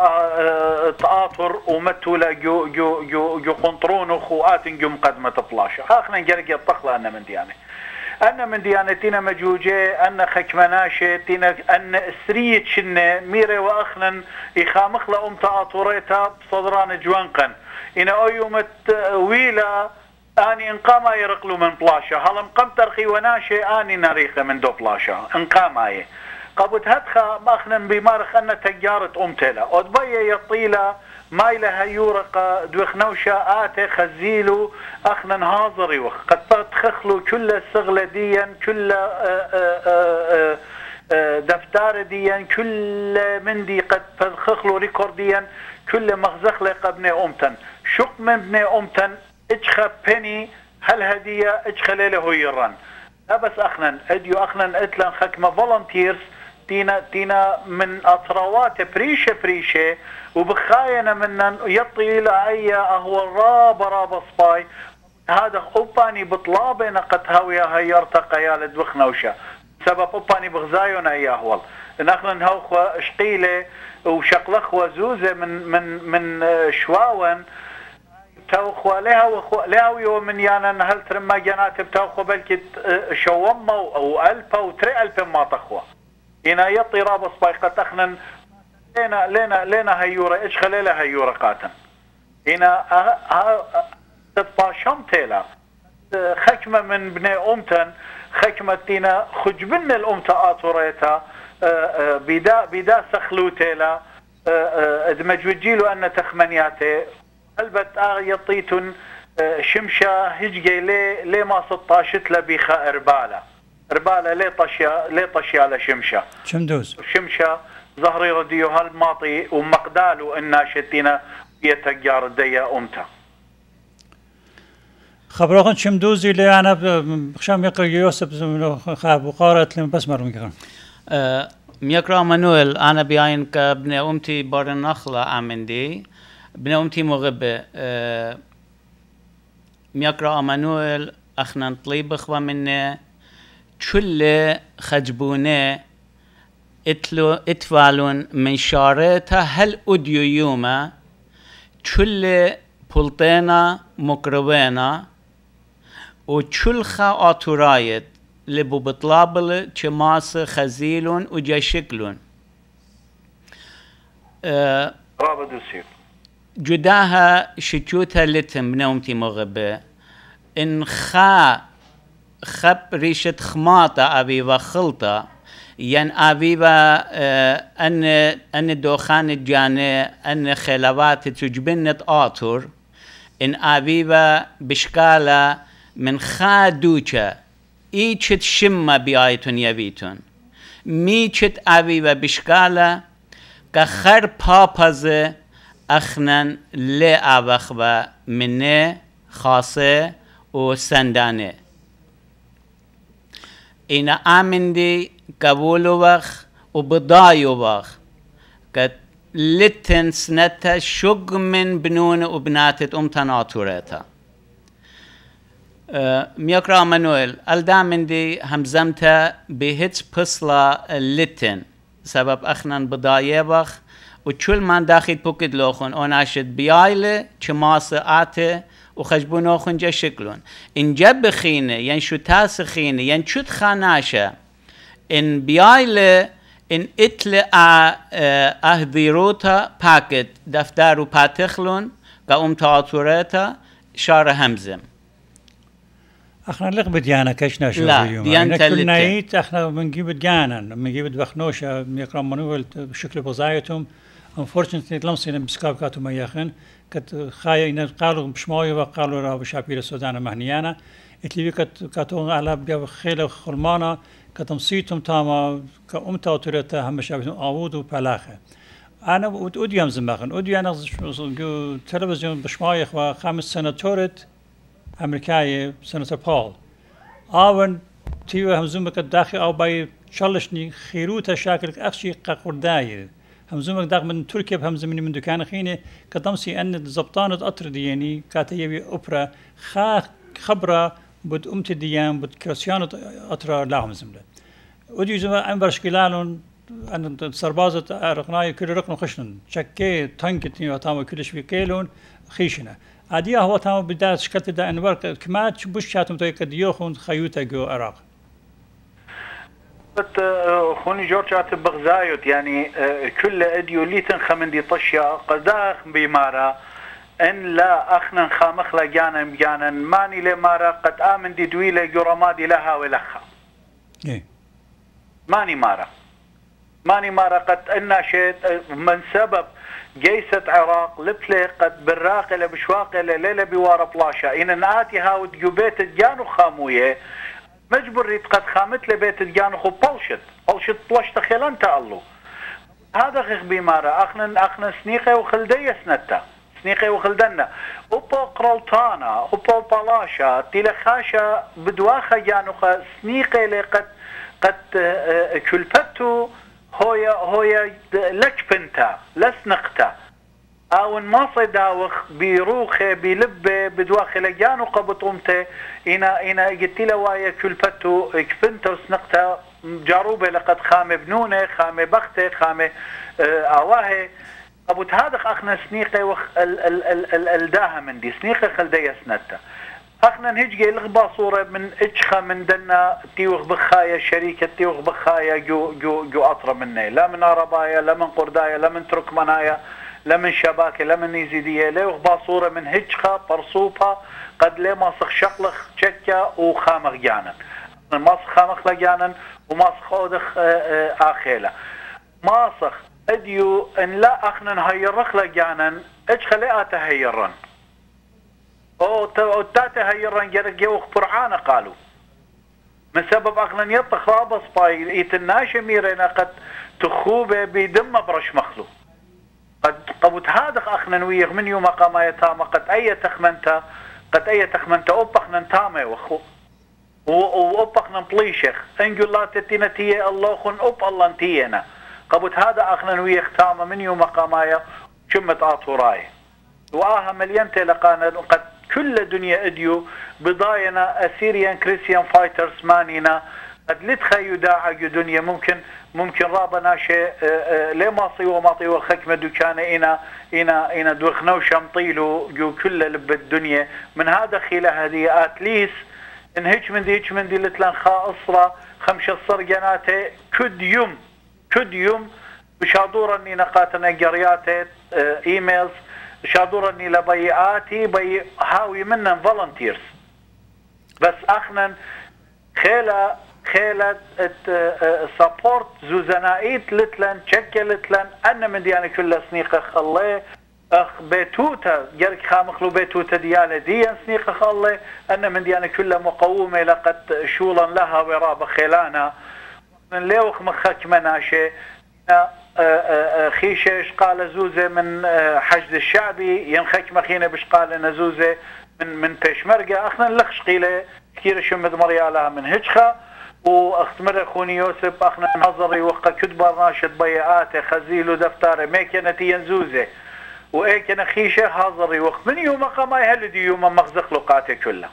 تآطر ومتولا جو قنطرون وخوات جو مقدمة بلاشة خاخنا نجرق يطخلا أنا من دياني أن من ديانتنا مجوجة أن خكمناشة تينا أن سرية شنة ميري وأخنا يخامخ لأمتا أطوريتا بصدران جوانقا إن أيومت ويلا أني انقاما يرقلو من بلاشا هل مقام ترخي وناشة أني نريخة من دو بلاشا انقاما قبت هدخا أخنا بمارخ أن تجارة أمتلا أدبيا يطيلا مايلة هيورقة دوخنوشا آتي خزيلو أخنا نهاظري قد تخخلو كل السغلة ديا كل دفتار ديا كل مندي قد تخخلو ريكورديا كل مغزخلة قبني أمتن شق من بني أمتن اجخى بني هل هدية اجخى ليله يران لا بس أخنا اديو أخنا اتلن خكمة فولنتيرز تينا من أطروات بريشة وبخاينا منا يطي إلى أي هو الراب سباي هذا أوباني بطلابنا قد هاوية هيرتقى يا لدوخنوشا سبب أوباني بغزايونا يا هول نحن نهوخوا شقيلة وشقلخوا زوزة من شواون توخوا لها ومن يانا هل ترمى جنات بتوخوا بلكي شومة أو ألفا وتري ألفا ما تخوا هنا يطي راب سباي قد أخنا لنا هيورة إيش خليلة هيورة قاتن هنا تطاشم تيلا خكمة من بني أمتن خكمة تينا خجبن الأمتا آتوريتا بدا سخلو تيلا ادمجوجيلو أن تخمنياتي البت يطيتن شمشة هجي لي ما 16 لبيخا إربالة لي طشيا لشمشة شمشة ظهري رديو هالماطي ومقدالو الناشتين يتجار الديا أمتا خبركم شمدوزي اللي أنا بخشام يقرأ يوسف خاب وقارت لهم بس مرة مكان ميقرأ إمانويل أنا بيعين كابن أمتي بار النخلة عمندي ابن أمتي مغبة ميقرأ إمانويل أخنا طليب إخوة مني كل خجبونه اتفالون من شارتها هل أديو يوما كل بلطينا مقربينا وكل خا آتورايت لبو بطلابل كماس خزيلون وجاشكلون جداها شتوتها لتم بنومتي مغبة إن خب ريشة خماطة أبي وخلطة ين أبيبا أن دوخان الجاني أن خلوات تجبنت آتور إن أبيبا بشكالة من خادوشة إيشت شمة بيايتون يبيتون ميشت أبيبا بشكالة كخر بابازة أخنن لي أبخبا مني خاصة وسنداني إن آمندي قبولو وخ وبضايو وخ كت لتن سنتا شق من بنون وبناتت أمتناطورتا ميقرأ إمانويل الدامندي همزمتا بهيتس بصلا لتن سبب أخنان بضايو وخ وكل من داخل بوكد لوخن أوناشد بيايلة كماس آته وخجبون أخن جا شكلون إن جب خينة ين شو تاس خينة ين شو تخاناشة إن بيايلة إن إتل أهديروتا باكت دفتارو باتخلون كأم تاطورتا شار همزم احنا لقب ديانا كشنا شو لا ديانا كل نايت احنا بنجيب ديانا بنجيب دوخنوش ميقرأ إمانويل بشكل بزايتهم unfortunately لمسنا بسكابكاتو مياخن كت خايا قالوا بشماوي وقالوا راه بشابير السودان مهنيانا اتلي كاتو على بيا خيل خرمانا كتمسيتم تاما كأمتا وتريتا هم شابيتهم آوود وبلاخه انا وديام زماخن ودي انا تلفزيون بشماوي و 5 سناتورت امريكاي سناتور بول اون تيو همزومك داخل او باي تشلشني خيروتا شاكل اخشي قرداي همزومك داخل من تركيا بهمزمني من دكان خينه كدمسي ان زبطانه قطر دياني كاتيبي اوبرا خبره بد امت ديان بد كريستيانو قطر لهم زمله ودي زما انبرش كلالون ان سربازه رقناي كل رقم خشن شكي تانكتني وتام كلش في كيلون خيشنا عاديه هو تام بدات شكلت دا انور كما بوش شاتم تو كديوخون خيوتا جو عراق خوني جورجات بغزايوت يعني كل اديو اللي تنخمندي طشيا قداخ بمارا ان لا اخنا خامخ لجانا بجانا ماني لمارا قد امن دي دويله جرمادي لها ولخا ماني مارا قد اناشت من سبب جيسة عراق لبلي قد براقله بشواقله ليله بوار بلاشا ان ناتي هاود جوبيت جانو خامويه مجبر قد خامت له بيت الجانو خو بلشت بلشت خيلان تالو هذا خيخ بمارا اخنا سنيقه وخلديه سنتا سنيقه وخلدنا اوبو قرلطانا اوبو بلاشا تلخاشا بدواخه جانو سنيقه لقد كلفتو هويا لك بنتا لسنقتا او ما صداوخ بيروخه بلبه بدواخ لجانو قبطومته انا قلت له وايا كلفتو كفنته وسنقتا جاروبه لقد خامه بنونه خامه بخته خامه اواهي ابوت هذا اخنا سنيقه وخ الداها من دي سنيقه خلديه سنتا اخنا نهجي لغبا صوره من اجخه من دنا تيوخ بخايا شركه تيوخ بخايا جو اطرى مني لا من عربايا لا من قردايا لا من تركمانايا لا من شباكه لا من نيزيديه لا يغبا صوره من هجخه برصوبه قد لا ماسخ شقلخ تشكا وخامخ جانا ماسخ خامخ لجانا وماسخ اودخ اخيله ماسخ اديو ان لا اخنا نهيرخ لجانا اجخه لا تهيرن او تاتا هيرن جرجوخ برعانه قالوا من سبب اخنا يطخ رابص باي يتناش ميرنا قد تخوبه بدم برش مخلو قد قبوت هذا اخنا ويغ من يوم قام يتامى قد اي تخمنتا اوبخنا نتامى وخو واوبخنا بليشخ انجل لا تتينتي الله خن اوب الله انتينا قبوت هذا اخنا ويغ تامى من يوم قام شمت اطوراي واها مليان تلقانا قد كل دنيا اديو بضاينا اسيريان كريستيان فايترز مانينا قد لتخيو داعا دنيا ممكن رابنا شيء ليه ما صيو ما طيو الخكمه دكانه انا دوخ نوشا مطيلو جو كل لب الدنيا من هذا خيله هذه اتليس ان هيك من دي لتلان خاصره خمسه صرجناته كد يوم بشادور اني نقاتنا قرياته ايميلز شادورني لبيعاتي بي هاوي منن فولنتيرز بس اخنا خيلة سابورت زوزنائيت لتلن تشكي لتلن انا من دياني كل سنيقة خلي اخ بيتوتا جرك خامخلو بيتوتا ديالة ديان سنيقة خلي انا من دياني كل مقومة لقد شولا لها ورابة خيلانا من ليوخ مخك مناشي خيشش قال زوزة من حشد الشعبي ينخك مخينة بش قال نزوزة من بيشمرقة اخنا لخش قيلة كثير شمد مريالها من هجخة واختمر اخوني يوسف اخنا نظري وقا كتبر ناشد بيعاته خزيل ودفتاره ميكنتي ينزوزة وايكنا خيشة حاضري وقت من يوم قماي هلدي يوم مخزق لقاته كلها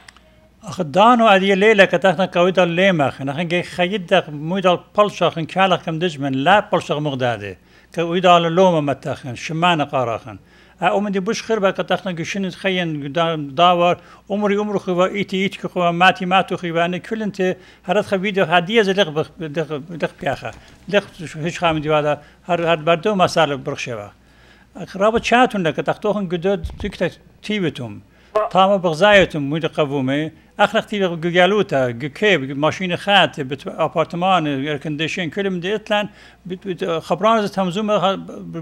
أخدانو أدي الليلة كتاخنا كويدا الليمخ نحن جاي خيدك مويدا البلشخ إن كالخ كم دجمن لا بلشخ مغدادي كويدا على اللومة متاخن شمانة قاراخن أمن دي بوش خربة كتاخنا جشين تخين داور عمري خوا إيتي خوا ماتو خوا أنا كل أنت هرد خبيدو هدية زي لغ بياخه لغ هيش خامن دي هذا هرد بردو مسألة برخشوا رابط شاتون لك تختوخن جدود تكتك تيبتهم تام بغزايتم مود قومه اخرتي جالوتا كيب ماشين خات ابارتمان اير كونديشن كل من ديتلان خبران ز تمزوم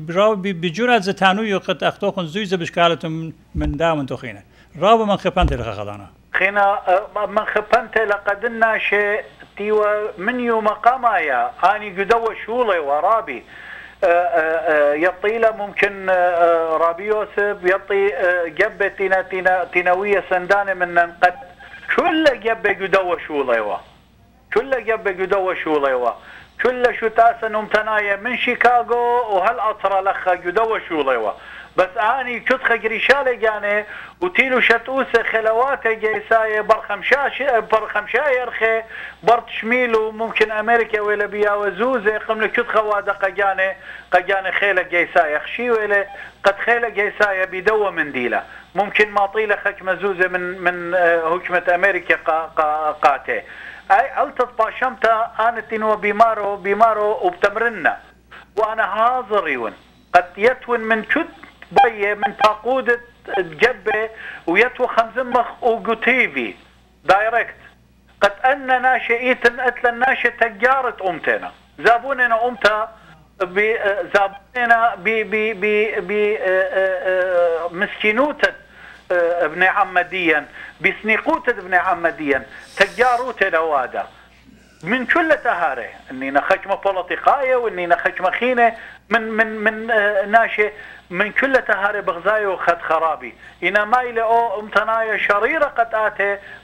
براو بجرات ز تانو يقت اختوخن زويز بشكالتم من داون توخينه راب من خبنت لخدانا خينا من خبنت لقدنا شيء تيوا من يوم قمايا اني قدو شولي ورابي يطيله ممكن رابي يوسف يطي جبه تينويه سندانه من قد كل جبه قدوه شوليوه كل جبه قدوه شوليوه كل شو تاسن امتنايه من شيكاغو وهالأطرة لخا قدوه شوليوه بس اني كنت خجريشاله جاني وتيلو شتوسه خلواته جيسايه برخمشايه رخي برت شميلو ممكن امريكا ولا بيا وزوزه قمنا كنت خوادق قجاني خيله جيسايه خشي ولا قد خيله جيسايه بدوه منديله ممكن ما طيله خك مزوزه من حكمه امريكا قاته اي التط باشمتا انت انه بيمارو وبتمرنا وانا هاضريون قد يتون من كت بيه من فاقودة جبه ويتو خمزمخ وقتيفي دايركت قد ان ناشئيتن اتلا ناشئ تجارة امتنا زابوننا امتا زابوننا مسكينوتة ابن عمديا بسنيقوتة ابن عمديا تجاروتة لوادا من كل تهاره اني نخجمه بوليتيقايه واني نخجمه خينه من ناشئ من كل تهاره بغزايه وخد خرابي انا مايله او امتنايه شريره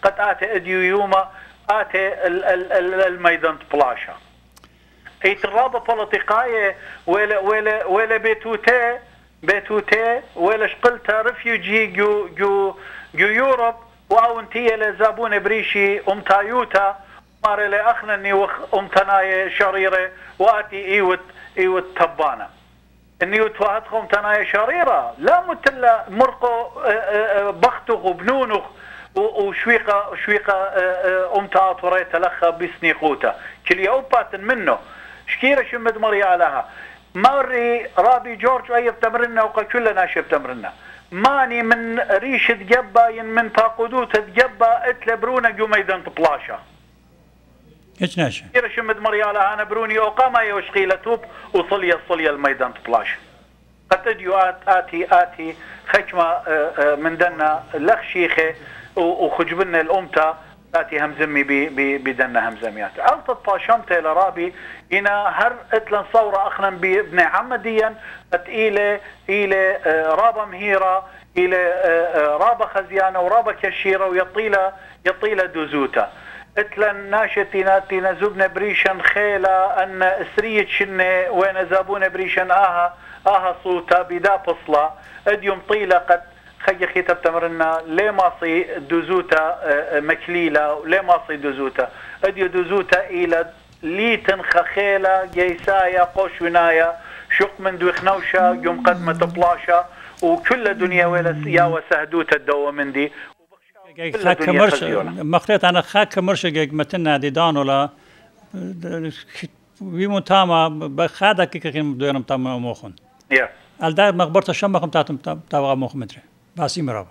قد اتي اديو يوما اتي الميدان بلاشا اي ترابه بوليتيقايه ولا بيتوتي ولا شقلتها ريفيوجي جو يوروب واو انتيه لزابون بريشي امتايوتا ماري لي اخنني امتنايه شريره واتي ايوت تبانه اني وتفاهتكم امتنايه شريره لا متلا مرقو بختخ وبنونخ وشويقه امتا طريت لخا بسنيقوته كل يوبات منه شكيره شمد مريا لها ماري رابي جورج اي بتمرنا وقال كلنا شي بتمرنا ماني من ريشه جبا من فاقودوت جبا اتلبرونا جو ميدان بلاشا ايش ناشا كثير شمد مريالة انا بروني اوقاما يوشقيلة توب وصلي الميدان بلاش قد اديو اتي خشمة من دنا لخ شيخه وخجبنا الامتا اتي همزمي بدنا همزميات علطت باشمته لرابي انا هر اتلن صورة اخنا بابن عمديا الى رابا مهيرة الى رابا خزيانة ورابا كشيرة ويطيلة دوزوتا اتلن ناشتينا زبنا بريشن خيلا ان سريت شنه وين زابونا بريشن اها صوتا بدا بصلا اديوم طيله قد خي خيتب تمرنا ليه ماصي دوزوتا مكليله وليه ماصي دوزوتا اديو دوزوتا الى ليتن خخيله جيسايا قوشونايا شق من دويخ نوشا يوم قدمه بلاشا وكل دنيا ولا يا وسهدوتا الدوا من دي خاك كمرش مخليت أنا خاك كمرش جيك متنا دي دانولا ويمو تاما بخادا كيكين بدوينم تاما موخون الدار مخبرت شمخم تاما موخ متري باسي مرابا.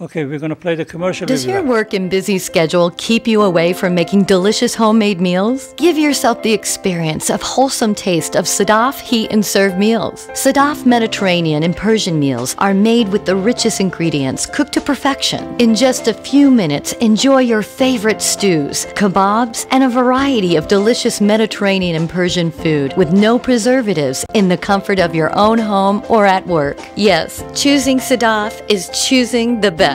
Okay, we're going to play the commercial. Does your work and busy schedule keep you away from making delicious homemade meals? Give yourself the experience of wholesome taste of Sadaf Heat and Serve meals. Sadaf Mediterranean and Persian meals are made with the richest ingredients cooked to perfection. In just a few minutes, enjoy your favorite stews, kebabs, and a variety of delicious Mediterranean and Persian food with no preservatives in the comfort of your own home or at work. Yes, choosing Sadaf is choosing the best.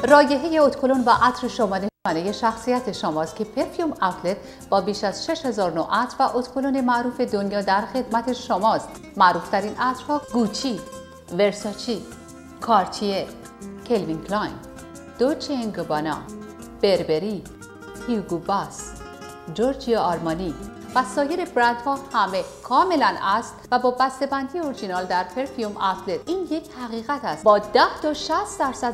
رایحه ادکلون و عطر شماده شخصیت شماست که پرفیوم اوتلت با بیش از 6000 نوع عطر و ادکلون معروف دنیا در خدمت شماست. معروفترین عطرها گوچی، ورساچی، کارتیه، کلوین کلاین، دوچه اند گابانا، بربری، هیوگو باس، جورجیو آرمانی و سایر برندها همه کاملا اصل و با بسته‌بندی اورجینال در پرفیوم اوتلت. این یک حقیقت است با 10 تا 60%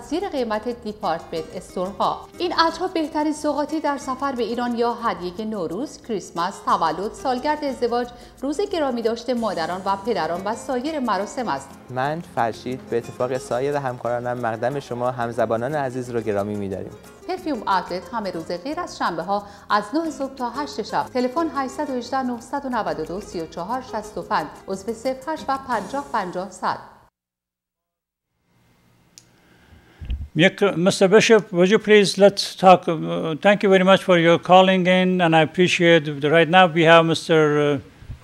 زیر قیمت دیپارتمنت استورها. این عطرها بهترین سوغاتی در سفر به ایران یا هدیه نوروز، کریسمس، تولد، سالگرد ازدواج، روز گرامی داشته مادران و پدران و سایر مراسم است. من فرشید به اتفاق سایر همکارانم مقدم شما همزبانان عزیز رو گرامی می‌داریم. پرفیوم اوتلت همه روز غیر از شنبه ها از 9 صبح تا 8 شب. تلفن 818 992 34 65 عضو 08 و 50 50 100. Mr. Bishop, would you please let's talk. Thank you very much for your calling in, and I appreciate it. Right now we have Mr.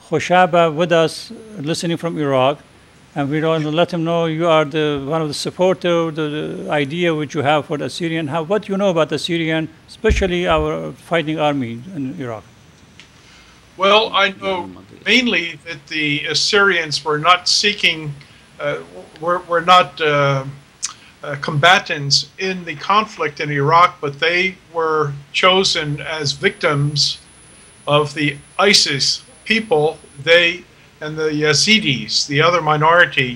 Khoshaba with us, listening from Iraq, and we want to let him know you are one of the supporters, the idea which you have for the Assyrian. What do you know about the Assyrian, especially our fighting army in Iraq? Well, I know mainly that the Assyrians were not seeking, were not combatants in the conflict in Iraq, but they were chosen as victims of the ISIS people. They and the Yazidis, the other minority,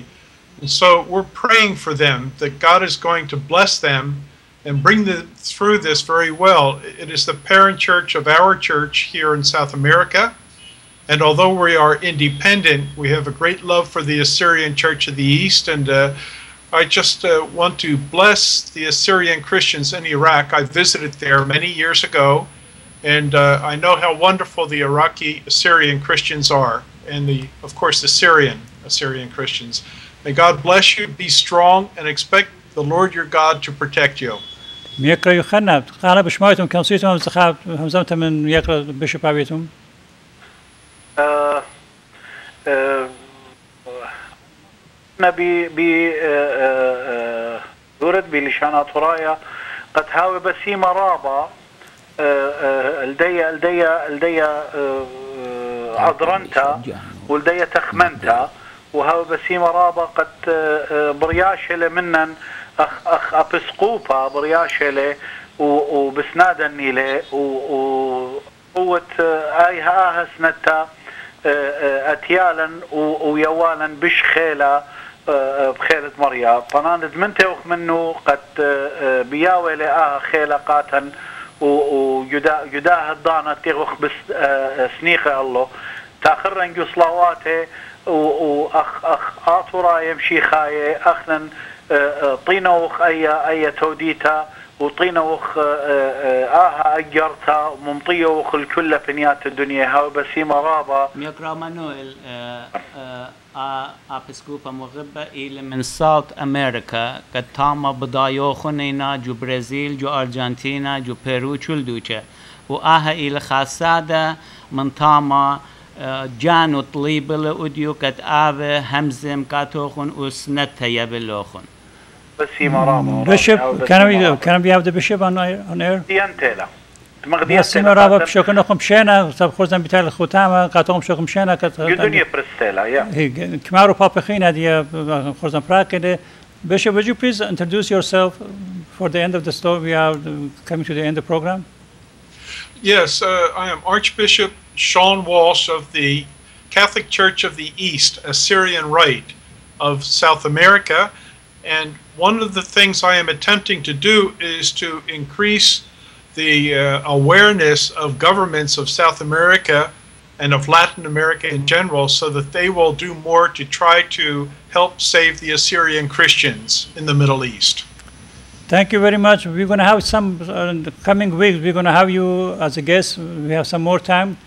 And so we're praying for them that God is going to bless them and bring them through this very well. It is the parent church of our church here in South America. And although we are independent, we have a great love for the Assyrian Church of the East. And I just want to bless the Assyrian Christians in Iraq. I visited there many years ago. And I know how wonderful the Iraqi Assyrian Christians are. And of course, the Syrian Assyrian Christians. May God bless you. Be strong and expect the Lord your God to protect you. يقرأ يوخنا قال بشمايتهم كان صيتهم همزمتهم من يقرأ بشوف عبيتهم. نبي يورد بلشانات رايا قد هاوي بسيمة رابا الديا عذرنتا والديا تخمنتا وهاوي بسيمة رابا قد برياشة منن أخ أبسقوبا برياشة وبسنادا نيلة وقوة آيها سنتا أتيالا ويوالا بشخيلة بخيلة مريا طناند منتوخ منه قد بياوي لآها خيلة قاتن ويداه الضانة تغخ بس سنيخة الله تاخرا نجو صلواته وأخ آطورا يمشي خاية أخنا طينوخ أي توديتا وطينوخ آها أجرتا وممطيوخ الكل فنيات الدنيا هاو بسيمة رابا ميقرأ مانويل أبسكوبا مغبة إلى من ساوث أمريكا قد تاما بدايوخنينا جو برازيل جو أرجنتينا جو بيرو چلدوچه وآها إلى خاصادة من تاما جانو طليب لأوديو قد آوه همزم كاتوخن وسنتها يبلوخن Bishop, can we have the bishop on air? Mr. رابا بشوكن أخم شينا طب خوزن بتاع الختامة قاتهم شوكم شينا يدنيا برستيلا يا كمارو بابخين هذه خوزن براكده. Bishop, would you please introduce yourself for the end of the story? We are coming to the end of the program. Yes, I am Archbishop Sean Walsh of the Catholic Church of the East, Assyrian Rite of South America. And one of the things I am attempting to do is to increase the awareness of governments of South America and of Latin America in general so that they will do more to try to help save the Assyrian Christians in the Middle East. Thank you very much. We're going to have some, in the coming weeks, we're going to have you as a guest. We have some more time.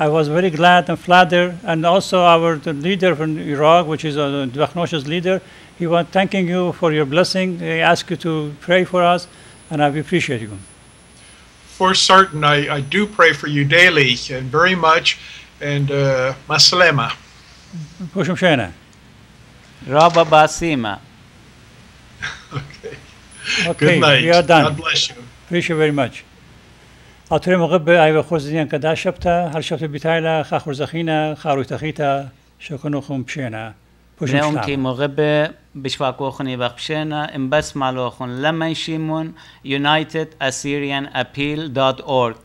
I was very glad and flattered. And also our leader from Iraq, which is Dwekh's leader, he was thanking you for your blessing. He asked you to pray for us, and I appreciate you. For certain, I do pray for you daily and very much. And Maslema. Pushum Shena. Rabba Basima. Okay. Okay, good night. We are done. God bless you. Appreciate you very much. أطري مغبة أيوة خوزيان كدا شبتا هل شبت بتاعلا خاخر زخينا خارو تخيتا شكونو خم بشينا نومتي مغبة بشواكوخني بخشينا إن بس مالوخن لما يشيمون unitedassyrianappeal.org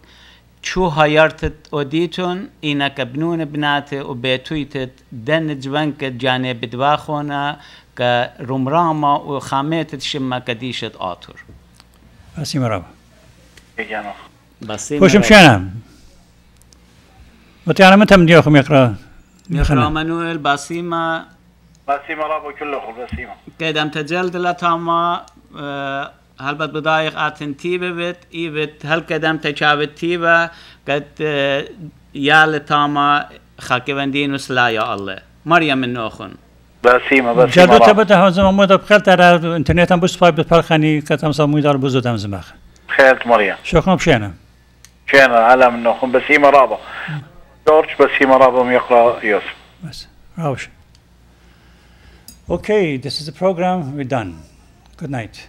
شو هيرتت أوديتون إنك بنون بناتي وبيتويتت دن جوانك جانب دواخونا كرمراما وخاميتت شما كديشت آتور بسيم رابا بسيم خوشم شانا وتعالى متى من ديوخم يقرأ مانويل بسيمة رابا كلهم بسيمة كدام تجلد لتاما هل بدايق آتن تيبه بت إيبت هل كدام تجاوت تيبه قد يال تاما خاكي بندينوس لا يا الله مريم النوخن بسيمة جدو تبته هم زمان مودا بخير ترى انترنت هم بس فايب بفرخني كتام ساموي دار بزود هم زمخ خيرت مريم شكرا بشينا على منوخن بسيمة رابا جورج بسيمة رابا يقرأ يوسف بس راوش Okay, this is the program. We're done. Good night.